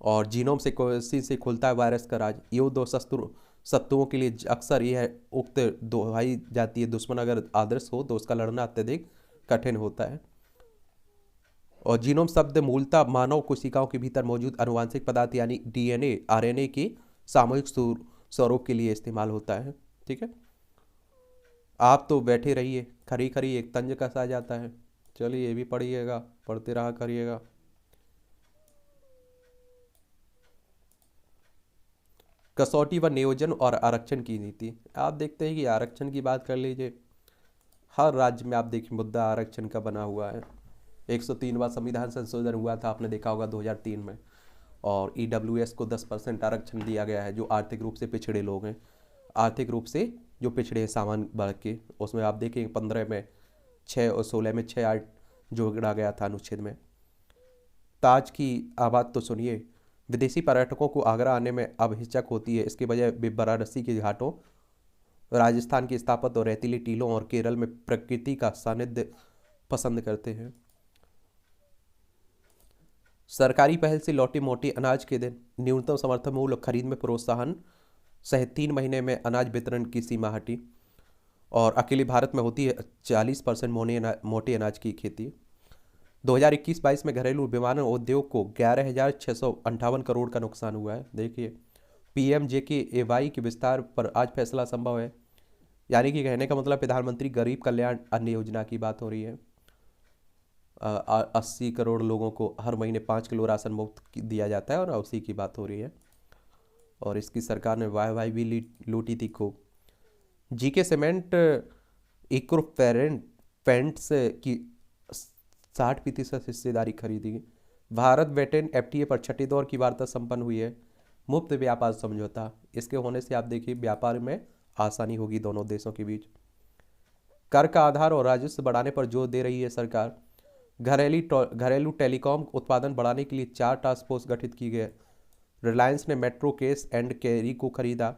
और जीनोम सीक्वेंसिंग से खुलता है वायरस का राज। ये दो शत्रुओं के लिए अक्सर यह उक्त दोहाई जाती है, दुश्मन अगर आदर्श हो तो उसका लड़ना अत्यधिक कठिन होता है। और जीनोम शब्द मूलतः मानव कोशिकाओं के भीतर मौजूद आनुवांशिक पदार्थ यानी डीएनए आरएनए के सामूहिक स्वरूप के लिए इस्तेमाल होता है। ठीक है, आप तो बैठे रहिए, खरी खरी एक तंज कसा जाता है। चलिए ये भी पढ़िएगा, पढ़ते रहा करिएगा। कसौटी व नियोजन और आरक्षण की नीति। आप देखते हैं कि आरक्षण की बात कर लीजिए, हर राज्य में आप देखिए मुद्दा आरक्षण का बना हुआ है। 103वां संविधान संशोधन हुआ था, आपने देखा होगा 2003 में, और ईडब्ल्यूएस को 10% आरक्षण दिया गया है, जो आर्थिक रूप से पिछड़े लोग हैं, आर्थिक रूप से जो पिछड़े सामान्य वर्ग के। उसमें आप देखेंगे 15 में 6 और 16 में 6 8 जोड़ा गया था अनुच्छेद में। ताज की आबाद तो सुनिए, विदेशी पर्यटकों को आगरा आने में अब हिचक होती है, इसके बजाय वे वाराणसी के घाटों, राजस्थान की स्थापत्य और रेतीली टीलों और केरल में प्रकृति का सानिध्य पसंद करते हैं। सरकारी पहल से लौटे मोटे अनाज के दिन न्यूनतम समर्थन मूल्य खरीद में प्रोत्साहन सहित 3 महीने में अनाज वितरण की सीमा हटी। और अकेले भारत में होती है 40% मोटे अनाज की खेती। 2021-22 में घरेलू विमानन उद्योग को 11,658 करोड़ का नुकसान हुआ है। देखिए, PMJKAY के विस्तार पर आज फैसला संभव है, यानी कि कहने का मतलब प्रधानमंत्री गरीब कल्याण अन्न योजना की बात हो रही है। 80 करोड़ लोगों को हर महीने 5 किलो राशन मुफ्त दिया जाता है, और उसी की बात हो रही है। और इसकी सरकार ने वाई भी लूटी थी खूब। जीके सीमेंट इक्रो पेंट्स की 60% हिस्सेदारी खरीदी। भारत ब्रिटेन FTA पर छठे दौर की वार्ता संपन्न हुई है। मुफ्त व्यापार समझौता, इसके होने से आप देखिए व्यापार में आसानी होगी दोनों देशों के बीच। कर का आधार और राजस्व बढ़ाने पर जोर दे रही है सरकार। घरेलू टेलीकॉम उत्पादन बढ़ाने के लिए 4 टास्क फोर्स गठित की गई। रिलायंस ने मेट्रो केस एंड कैरी को खरीदा।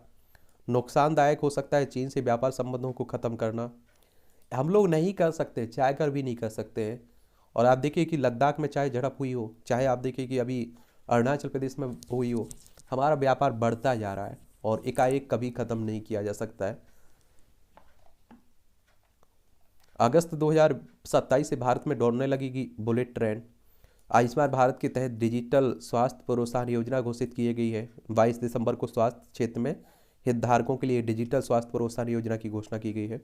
नुकसानदायक हो सकता है चीन से व्यापार संबंधों को खत्म करना। हम लोग नहीं कर सकते, चाह कर भी नहीं कर सकते हैं। और आप देखिए कि लद्दाख में चाहे झड़प हुई हो, चाहे आप देखिए कि अभी अरुणाचल प्रदेश में हुई हो, हमारा व्यापार बढ़ता जा रहा है और एकाएक कभी खत्म नहीं किया जा सकता है। अगस्त 2027 से भारत में दौड़ने लगेगी बुलेट ट्रेन। आयुष्मान भारत के तहत डिजिटल स्वास्थ्य प्रोत्साहन योजना घोषित की गई है। 22 दिसंबर को स्वास्थ्य क्षेत्र में हितधारकों के लिए डिजिटल स्वास्थ्य प्रोत्साहन योजना की घोषणा की गई है।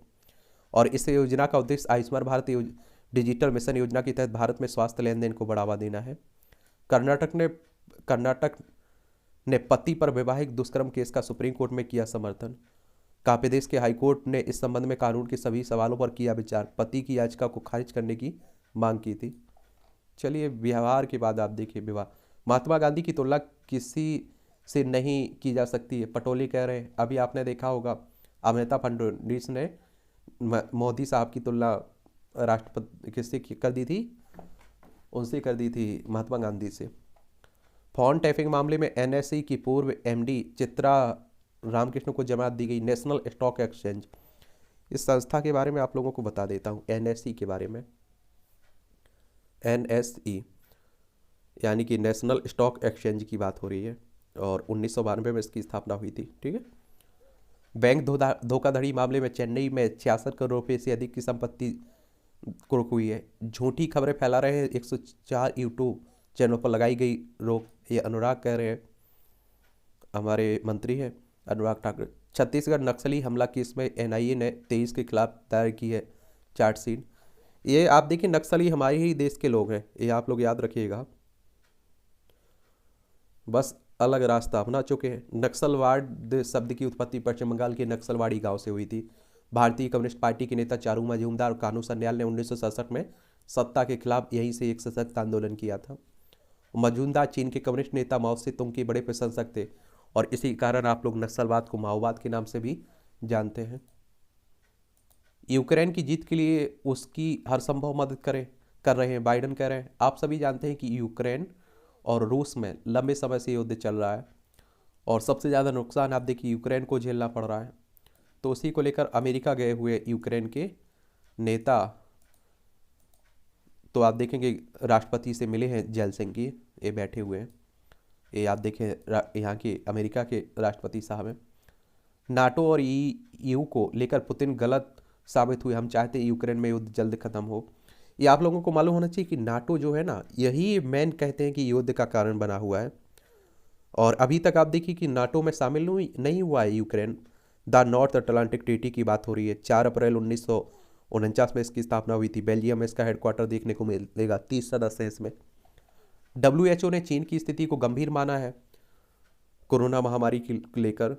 और इस योजना का उद्देश्य आयुष्मान भारत डिजिटल मिशन योजना के तहत भारत में स्वास्थ्य लेन देन को बढ़ावा देना है। कर्नाटक ने पति पर वैवाहिक दुष्कर्म केस का सुप्रीम कोर्ट में किया समर्थन। प्रदेश के हाईकोर्ट ने इस संबंध में कानून के सभी सवालों पर किया विचार, पति की याचिका को खारिज करने की मांग की थी। चलिए, व्यवहार के बाद आप देखिए विवाह। महात्मा गांधी की तुलना किसी से नहीं की जा सकती है, पटोले कह रहे हैं। अभी आपने देखा होगा अमृता फडणवीस ने मोदी साहब की तुलना राष्ट्रपति किससे कर दी थी, उनसे कर दी थी, महात्मा गांधी से। फोन टैपिंग मामले में NSE की पूर्व MD चित्रा रामकृष्ण को जमानत दी गई। नेशनल स्टॉक एक्सचेंज, इस संस्था के बारे में आप लोगों को बता देता हूँ, NSE के बारे में। NSE यानी कि नेशनल स्टॉक एक्सचेंज की बात हो रही है, और 1992 में इसकी स्थापना हुई थी। ठीक है। बैंक धोखाधड़ी मामले में चेन्नई में 66 करोड़ रुपये से अधिक की संपत्ति कुर्क हुई है। झूठी खबरें फैला रहे हैं 104 यूट्यूब चैनल पर लगाई गई रोक, ये अनुराग कह रहे हैं, हमारे मंत्री हैं अनुराग ठाकुर। छत्तीसगढ़ नक्सली हमला केस में NIA ने 23 के खिलाफ दायर की है चार्जशीट। ये आप देखिए, नक्सली हमारे ही देश के लोग हैं, ये आप लोग याद रखिएगा, बस अलग रास्ता अपना चुके हैं। नक्सलवाद शब्द की उत्पत्ति पश्चिम बंगाल के नक्सलवाड़ी गांव से हुई थी। भारतीय कम्युनिस्ट पार्टी के नेता चारू मजूमदार और कानू सन्याल ने 1967 में सत्ता के खिलाफ यहीं से एक सशक्त आंदोलन किया था। मजूमदार चीन के कम्युनिस्ट नेता माओ से तुंग के बड़े प्रशंसक थे, और इसी कारण आप लोग नक्सलवाद को माओवाद के नाम से भी जानते हैं। यूक्रेन की जीत के लिए उसकी हर संभव मदद कर रहे हैं, बाइडन कह रहे हैं। आप सभी जानते हैं कि यूक्रेन और रूस में लंबे समय से युद्ध चल रहा है, और सबसे ज़्यादा नुकसान आप देखिए यूक्रेन को झेलना पड़ रहा है। तो उसी को लेकर अमेरिका गए हुए यूक्रेन के नेता, तो आप देखेंगे राष्ट्रपति से मिले हैं जेलसिंकी, ये बैठे हुए हैं। ये आप देखें यहाँ के अमेरिका के राष्ट्रपति साहब हैं। नाटो और ईयू को लेकर पुतिन गलत साबित हुए, हम चाहते हैं यूक्रेन में युद्ध जल्द खत्म हो। ये आप लोगों को मालूम होना चाहिए कि नाटो जो है ना, यही मेन कहते हैं कि युद्ध का कारण बना हुआ है। और अभी तक आप देखिए कि नाटो में शामिल नहीं हुआ है Ukraine. The north Atlantic treaty की बात हो रही है। 4 अप्रैल 1949 में इसकी स्थापना हुई थी। बेल्जियम में इसका हेडक्वार्टर देखने को मिलेगा। 30 सदस्य हैं इसमें। WHO ने चीन की स्थिति को गंभीर माना है कोरोना महामारी की लेकर।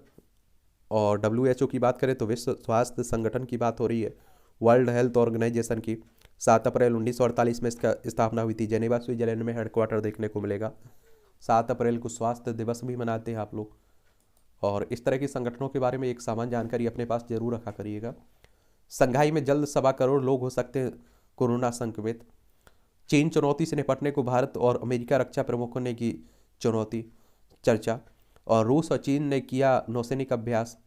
और WHO की बात करें तो विश्व स्वास्थ्य संगठन की बात हो रही है, वर्ल्ड हेल्थ ऑर्गेनाइजेशन की। 7 अप्रैल 1948 में इसका स्थापना हुई थी। जेनेवा स्विट्जरलैंड में हेडक्वार्टर देखने को मिलेगा। 7 अप्रैल को स्वास्थ्य दिवस भी मनाते हैं आप लोग। और इस तरह के संगठनों के बारे में एक सामान्य जानकारी अपने पास जरूर रखा करिएगा। संघाई में जल्द 1.25 करोड़ लोग हो सकते हैं कोरोना संक्रमित। चीन चुनौती से निपटने को भारत और अमेरिका रक्षा प्रमुखों ने की चुनौती चर्चा। और रूस और चीन ने किया नौसैनिक अभ्यास।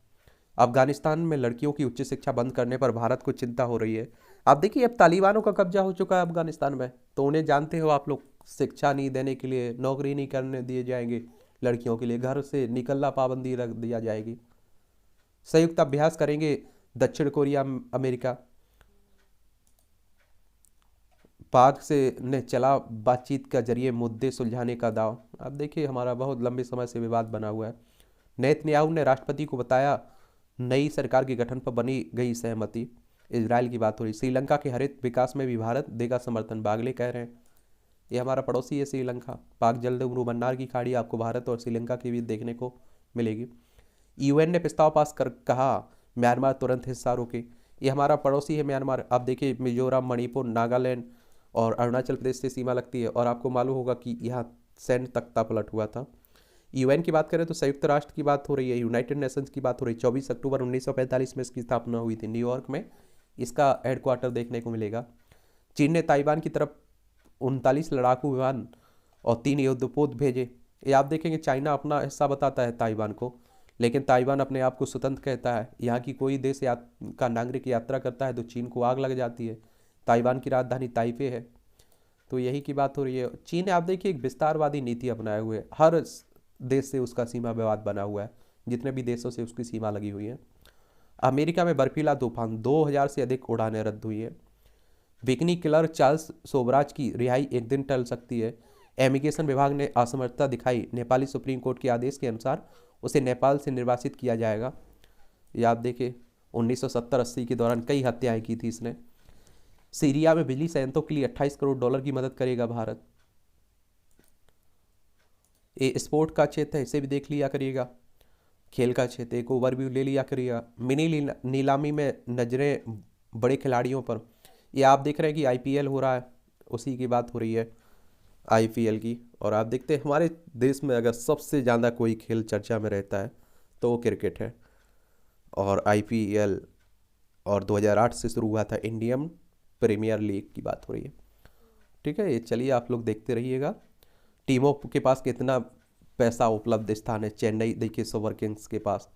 अफगानिस्तान में लड़कियों की उच्च शिक्षा बंद करने पर भारत को चिंता हो रही है। आप देखिए अब तालिबानों का कब्जा हो चुका है अफगानिस्तान में, तो उन्हें जानते हो आप लोग, शिक्षा नहीं देने के लिए, नौकरी नहीं करने दिए जाएंगे लड़कियों के लिए, घर से निकलना पाबंदी रख दिया जाएगी। संयुक्त अभ्यास करेंगे दक्षिण कोरिया अमेरिका। पाक से ने चला बातचीत का जरिए मुद्दे सुलझाने का दाव। अब देखिए हमारा बहुत लंबे समय से विवाद बना हुआ है। नेतन्याहू ने राष्ट्रपति को बताया नई सरकार के गठन पर बनी गई सहमति। इजराइल की बात हो रही। श्रीलंका के हरित विकास में भी भारत देगा समर्थन, बागले कह रहे हैं। ये हमारा पड़ोसी है श्रीलंका। पाक जल्द मन्नार की खाड़ी आपको भारत और श्रीलंका के बीच देखने को मिलेगी। UN ने प्रस्ताव पास कर कहा म्यांमार तुरंत हिस्सा रोके। ये हमारा पड़ोसी है म्यांमार। आप देखिए मिजोरम, मणिपुर, नागालैंड और अरुणाचल प्रदेश से सीमा लगती है। और आपको मालूम होगा कि यहाँ सैन्य तख्ता पलट हुआ था। UN की बात करें तो संयुक्त राष्ट्र की बात हो रही है, यूनाइटेड नेशंस की बात हो रही है। 24 अक्टूबर 1945 में इसकी स्थापना हुई थी। न्यूयॉर्क में इसका हेडक्वार्टर देखने को मिलेगा। चीन ने ताइवान की तरफ 39 लड़ाकू विमान और 3 युद्धपोत भेजे। ये आप देखेंगे चाइना अपना हिस्सा बताता है ताइवान को, लेकिन ताइवान अपने आप को स्वतंत्र कहता है। यहाँ की कोई देश का नागरिक यात्रा करता है तो चीन को आग लग जाती है। ताइवान की राजधानी ताइपे है। तो यही की बात हो रही है। चीन आप देखिए एक विस्तारवादी नीति अपनाए हुए, हर देश से उसका सीमा विवाद बना हुआ है, जितने भी देशों से उसकी सीमा लगी हुई है। अमेरिका में बर्फीला तूफान, 2000 से अधिक उड़ानें रद्द हुई है। बिकनी किलर चार्ल्स सोबराज की रिहाई एक दिन टल सकती है। इमिग्रेशन विभाग ने असमर्थता दिखाई। नेपाली सुप्रीम कोर्ट के आदेश के अनुसार उसे नेपाल से निर्वासित किया जाएगा। ये आप देखिए 1970-80 के दौरान कई हत्याएं की थी इसने। सीरिया में बिजली संयंत्रों के लिए 28 करोड़ डॉलर की मदद करेगा भारत। ये स्पोर्ट का क्षेत्र है, इसे भी देख लिया करिएगा। खेल का क्षेत्र एक ओवरव्यू ले लिया करिएगा। मिनी नीलामी में नजरें बड़े खिलाड़ियों पर। ये आप देख रहे हैं कि IPL हो रहा है, उसी की बात हो रही है IPL की। और आप देखते हैं हमारे देश में अगर सबसे ज़्यादा कोई खेल चर्चा में रहता है तो वो क्रिकेट है। और IPL और 2008 से शुरू हुआ था इंडियन प्रीमियर लीग की बात हो रही है। ठीक है, ये चलिए आप लोग देखते रहिएगा। टीमों के पास कितना पैसा उपलब्ध स्थान है। चेन्नई देखिए सुपर किंग्स के पास,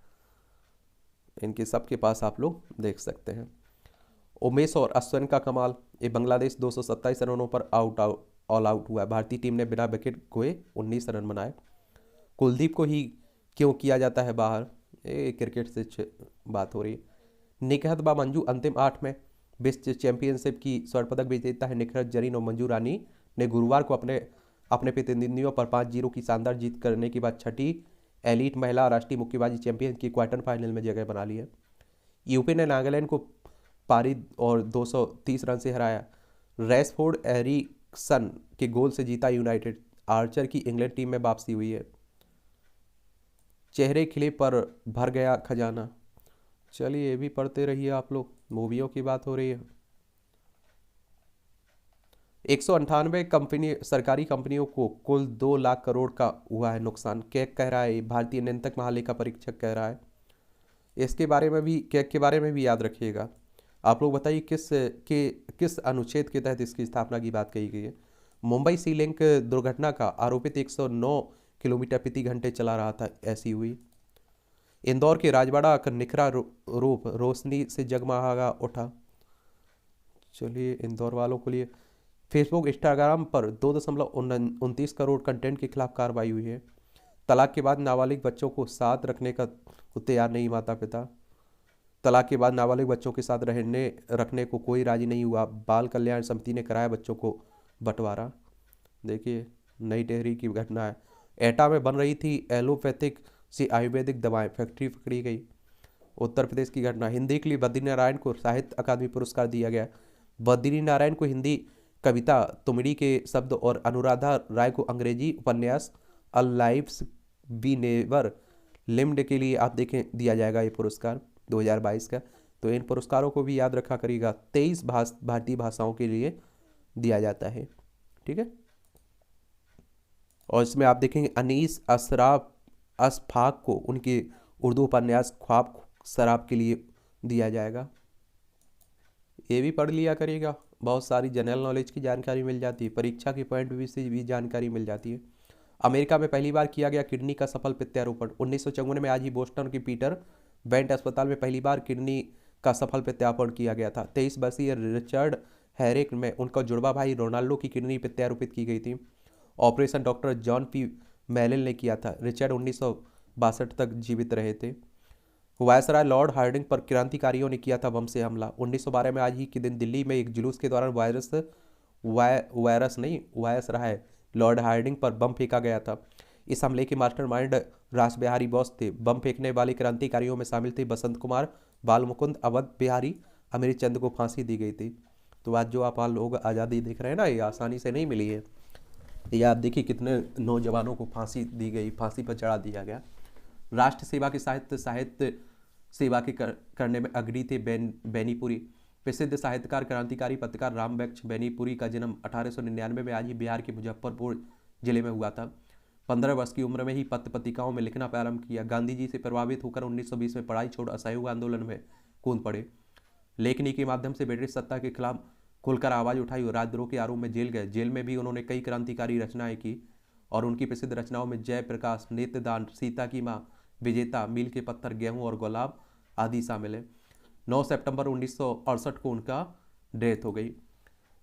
इनके सब के पास आप लोग देख सकते हैं। उमेश और अश्विन का कमाल। ये बांग्लादेश 227 रनों पर ऑल आउट हुआ है। भारतीय टीम ने बिना विकेट खोए 19 रन बनाए। कुलदीप को ही क्यों किया जाता है बाहर, ये क्रिकेट से बात हो रही है। निकहत बा मंजू अंतिम 8 में। विश्व चैंपियनशिप की स्वर्ण पदक विजेता है निखरत जरीन और मंजू रानी ने गुरुवार को अपने प्रतिद्वंदियों पर 5-0 की शानदार जीत करने के बाद छठी एलीट महिला राष्ट्रीय मुक्केबाजी चैंपियन की क्वार्टर फाइनल में जगह बना ली है। यूपी ने नागालैंड को पारी और 230 रन से हराया। रेसफोर्ड एरिक्सन के गोल से जीता यूनाइटेड। आर्चर की इंग्लैंड टीम में वापसी हुई है। चेहरे खिले पर भर गया खजाना। चलिए ये भी पढ़ते रहिए आप लोग। मूवियों की बात हो रही है। 198 कंपनी सरकारी कंपनियों को कुल 2 लाख करोड़ का हुआ है नुकसान। कैग कह रहा है, भारतीय नियंत्रक महालेखा परीक्षक कह रहा है। इसके बारे में भी, कैग के बारे में भी याद रखिएगा। आप लोग बताइए किस अनुच्छेद के तहत इसकी स्थापना की बात कही गई है। मुंबई सी लिंक दुर्घटना का आरोपित 109 किलोमीटर प्रति घंटे चला रहा था, ऐसी हुई। इंदौर के राजवाड़ा का निखरा रूप रोशनी से जगमगा उठा। चलिए इंदौर वालों के लिए। फेसबुक इंस्टाग्राम पर 2.29 करोड़ कंटेंट के खिलाफ कार्रवाई हुई है। तलाक के बाद नाबालिग बच्चों को साथ रखने को तैयार नहीं माता पिता। तलाक के बाद नाबालिग बच्चों के साथ रखने को कोई राजी नहीं हुआ, बाल कल्याण समिति ने कराया बच्चों को बंटवारा। देखिए नई टिहरी की घटना है। एटा में बन रही थी एलोपैथिक से आयुर्वेदिक दवाएं, फैक्ट्री पकड़ी गई। उत्तर प्रदेश की घटना, हिंदी के लिए बद्रीनारायण को साहित्य अकादमी पुरस्कार दिया गया। बद्रीनारायण को हिंदी कविता तुमड़ी के शब्द और अनुराधा राय को अंग्रेजी उपन्यास अ लाइफ्स बी नेवर लिम्ड के लिए आप देखें दिया जाएगा ये पुरस्कार 2022 का। तो इन पुरस्कारों को भी याद रखा करिएगा, 23 भारतीय भाषाओं के लिए दिया जाता है, ठीक है। और इसमें आप देखेंगे अनीस अशराफ अशफाक को उनके उर्दू उपन्यास ख्वाब शराब के लिए दिया जाएगा। ये भी पढ़ लिया करिएगा, बहुत सारी जनरल नॉलेज की जानकारी मिल जाती है, परीक्षा के पॉइंट भी से भी जानकारी मिल जाती है। अमेरिका में पहली बार किया गया किडनी का सफल प्रत्यारोपण। 1954 में आज ही बोस्टन के पीटर बेंट अस्पताल में पहली बार किडनी का सफल प्रत्यारोपण किया गया था। 23 वर्षीय रिचर्ड हैरिक में उनका जुड़वा भाई रोनाल्डो की किडनी प्रत्यारोपित की गई थी। ऑपरेशन डॉक्टर जॉन पी मैलेल ने किया था। रिचर्ड 1962 तक जीवित रहे थे। वायसराय लॉर्ड हार्डिंग पर क्रांतिकारियों ने किया था बम से हमला। 1912 में आज ही के दिन दिल्ली में एक जुलूस के दौरान वायसराय लॉर्ड हार्डिंग पर बम फेंका गया था। इस हमले के मास्टरमाइंड रासबिहारी बोस थे। बम फेंकने वाले क्रांतिकारियों में शामिल थे बसंत कुमार, बाल मुकुंद, अवध बिहारी, अमृतचंद को फांसी दी गई थी। तो आज जो आप लोग आज़ादी देख रहे हैं ना, ये आसानी से नहीं मिली है। ये आप देखिए कितने नौजवानों को फांसी दी गई, फांसी पर चढ़ा दिया गया। राष्ट्र सेवा के साहित्य सेवा के करने में अग्रणी थे बेनीपुरी। प्रसिद्ध साहित्यकार क्रांतिकारी पत्रकार राम वृक्ष बेनीपुरी का जन्म 1899 में आज ही बिहार के मुजफ्फरपुर जिले में हुआ था। 15 वर्ष की उम्र में ही पत्र पत्रिकाओं में लिखना प्रारंभ किया। गांधी जी से प्रभावित होकर 1920 में पढ़ाई छोड़ असहयोग आंदोलन में कूद पड़े। लेखनी के माध्यम से ब्रिटिश सत्ता के खिलाफ खुलकर आवाज़ उठाई और राजद्रोह के आरोप में जेल गए। जेल में भी उन्होंने कई क्रांतिकारी रचनाएं की और उनकी प्रसिद्ध रचनाओं में जयप्रकाश, नेत्रदान, सीता की माँ, विजेता, मील के पत्थर, गेहूं और गुलाब आदि शामिल है। 9 सितंबर 1968 को उनका डेथ हो गई।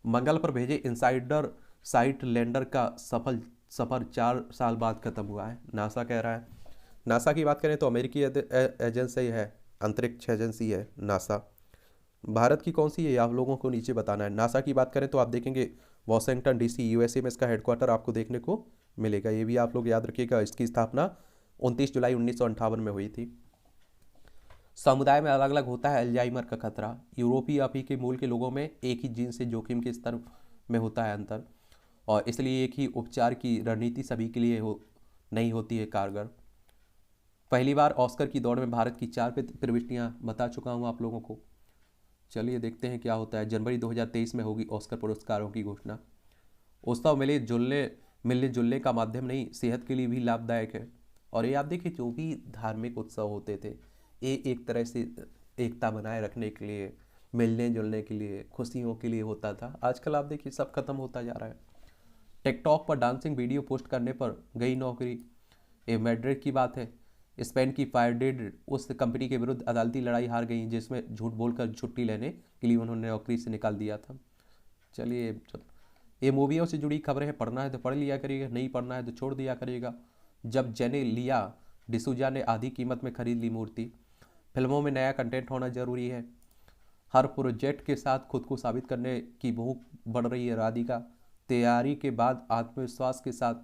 मंगल पर भेजे इनसाइडर साइट लैंडर का सफर 4 साल बाद खत्म हुआ है, नासा कह रहा है। नासा की बात करें तो अमेरिकी एजेंसी है, अंतरिक्ष एजेंसी है नासा। भारत की कौन सी है आप लोगों को नीचे बताना है। नासा की बात करें तो आप देखेंगे वॉशिंगटन डीसी यूएसए में इसका हेडक्वार्टर आपको देखने को मिलेगा। ये भी आप लोग याद रखिएगा। इसकी स्थापना 29 जुलाई 1958 में हुई थी। समुदाय में अलग अलग होता है अल्जाइमर का खतरा। यूरोपीय अफ्रीकी मूल के लोगों में एक ही जीन से जोखिम के स्तर में होता है अंतर, और इसलिए एक ही उपचार की रणनीति सभी के लिए नहीं होती है कारगर। पहली बार ऑस्कर की दौड़ में भारत की 4 प्रविष्टियां बता चुका हूं आप लोगों को। चलिए देखते हैं क्या होता है। जनवरी 2023 में होगी ऑस्कर पुरस्कारों की घोषणा। उत्सव मिलने जुलने का माध्यम नहीं, सेहत के लिए भी लाभदायक है। और ये आप देखिए जो भी धार्मिक उत्सव होते थे ये एक तरह से एकता बनाए रखने के लिए, मिलने जुलने के लिए, खुशियों के लिए होता था। आजकल आप देखिए सब खत्म होता जा रहा है। टिकटॉक पर डांसिंग वीडियो पोस्ट करने पर गई नौकरी। ये मैड्रिड की बात है। स्पेन की फायरडेड उस कंपनी के विरुद्ध अदालती लड़ाई हार गई जिसमें झूठ बोलकर छुट्टी लेने के लिए उन्होंने नौकरी से निकाल दिया था। चलिए ये मूवियों से जुड़ी खबरें हैं, पढ़ना है तो पढ़ लिया करिएगा, नहीं पढ़ना है तो छोड़ दिया करिएगा। जब जेने लिया डिसूजा ने आधी कीमत में खरीद ली मूर्ति। फिल्मों में नया कंटेंट होना जरूरी है। हर प्रोजेक्ट के साथ खुद को साबित करने की भूख बढ़ रही है राधिका। तैयारी के बाद आत्मविश्वास के साथ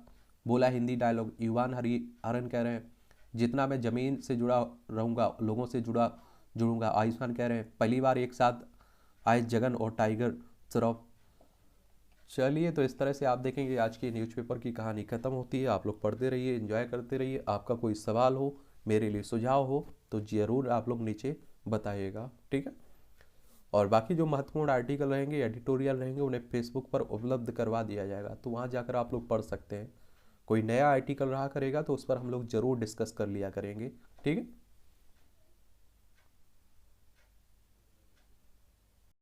बोला हिंदी डायलॉग। युवान हरन कह रहे हैं जितना मैं ज़मीन से जुड़ा रहूँगा लोगों से जुड़ूंगा। आयुष्मान कह रहे हैं पहली बार एक साथ आए जगन और टाइगर श्रॉफ। चलिए तो इस तरह से आप देखेंगे आज की न्यूज़पेपर की कहानी खत्म होती है। आप लोग पढ़ते रहिए, एंजॉय करते रहिए। आपका कोई सवाल हो, मेरे लिए सुझाव हो तो ज़रूर आप लोग नीचे बताइएगा, ठीक है। और बाकी जो महत्वपूर्ण आर्टिकल रहेंगे, एडिटोरियल रहेंगे, उन्हें फेसबुक पर उपलब्ध करवा दिया जाएगा, तो वहाँ जाकर आप लोग पढ़ सकते हैं। कोई नया आर्टिकल रहा करेगा तो उस पर हम लोग ज़रूर डिस्कस कर लिया करेंगे, ठीक है।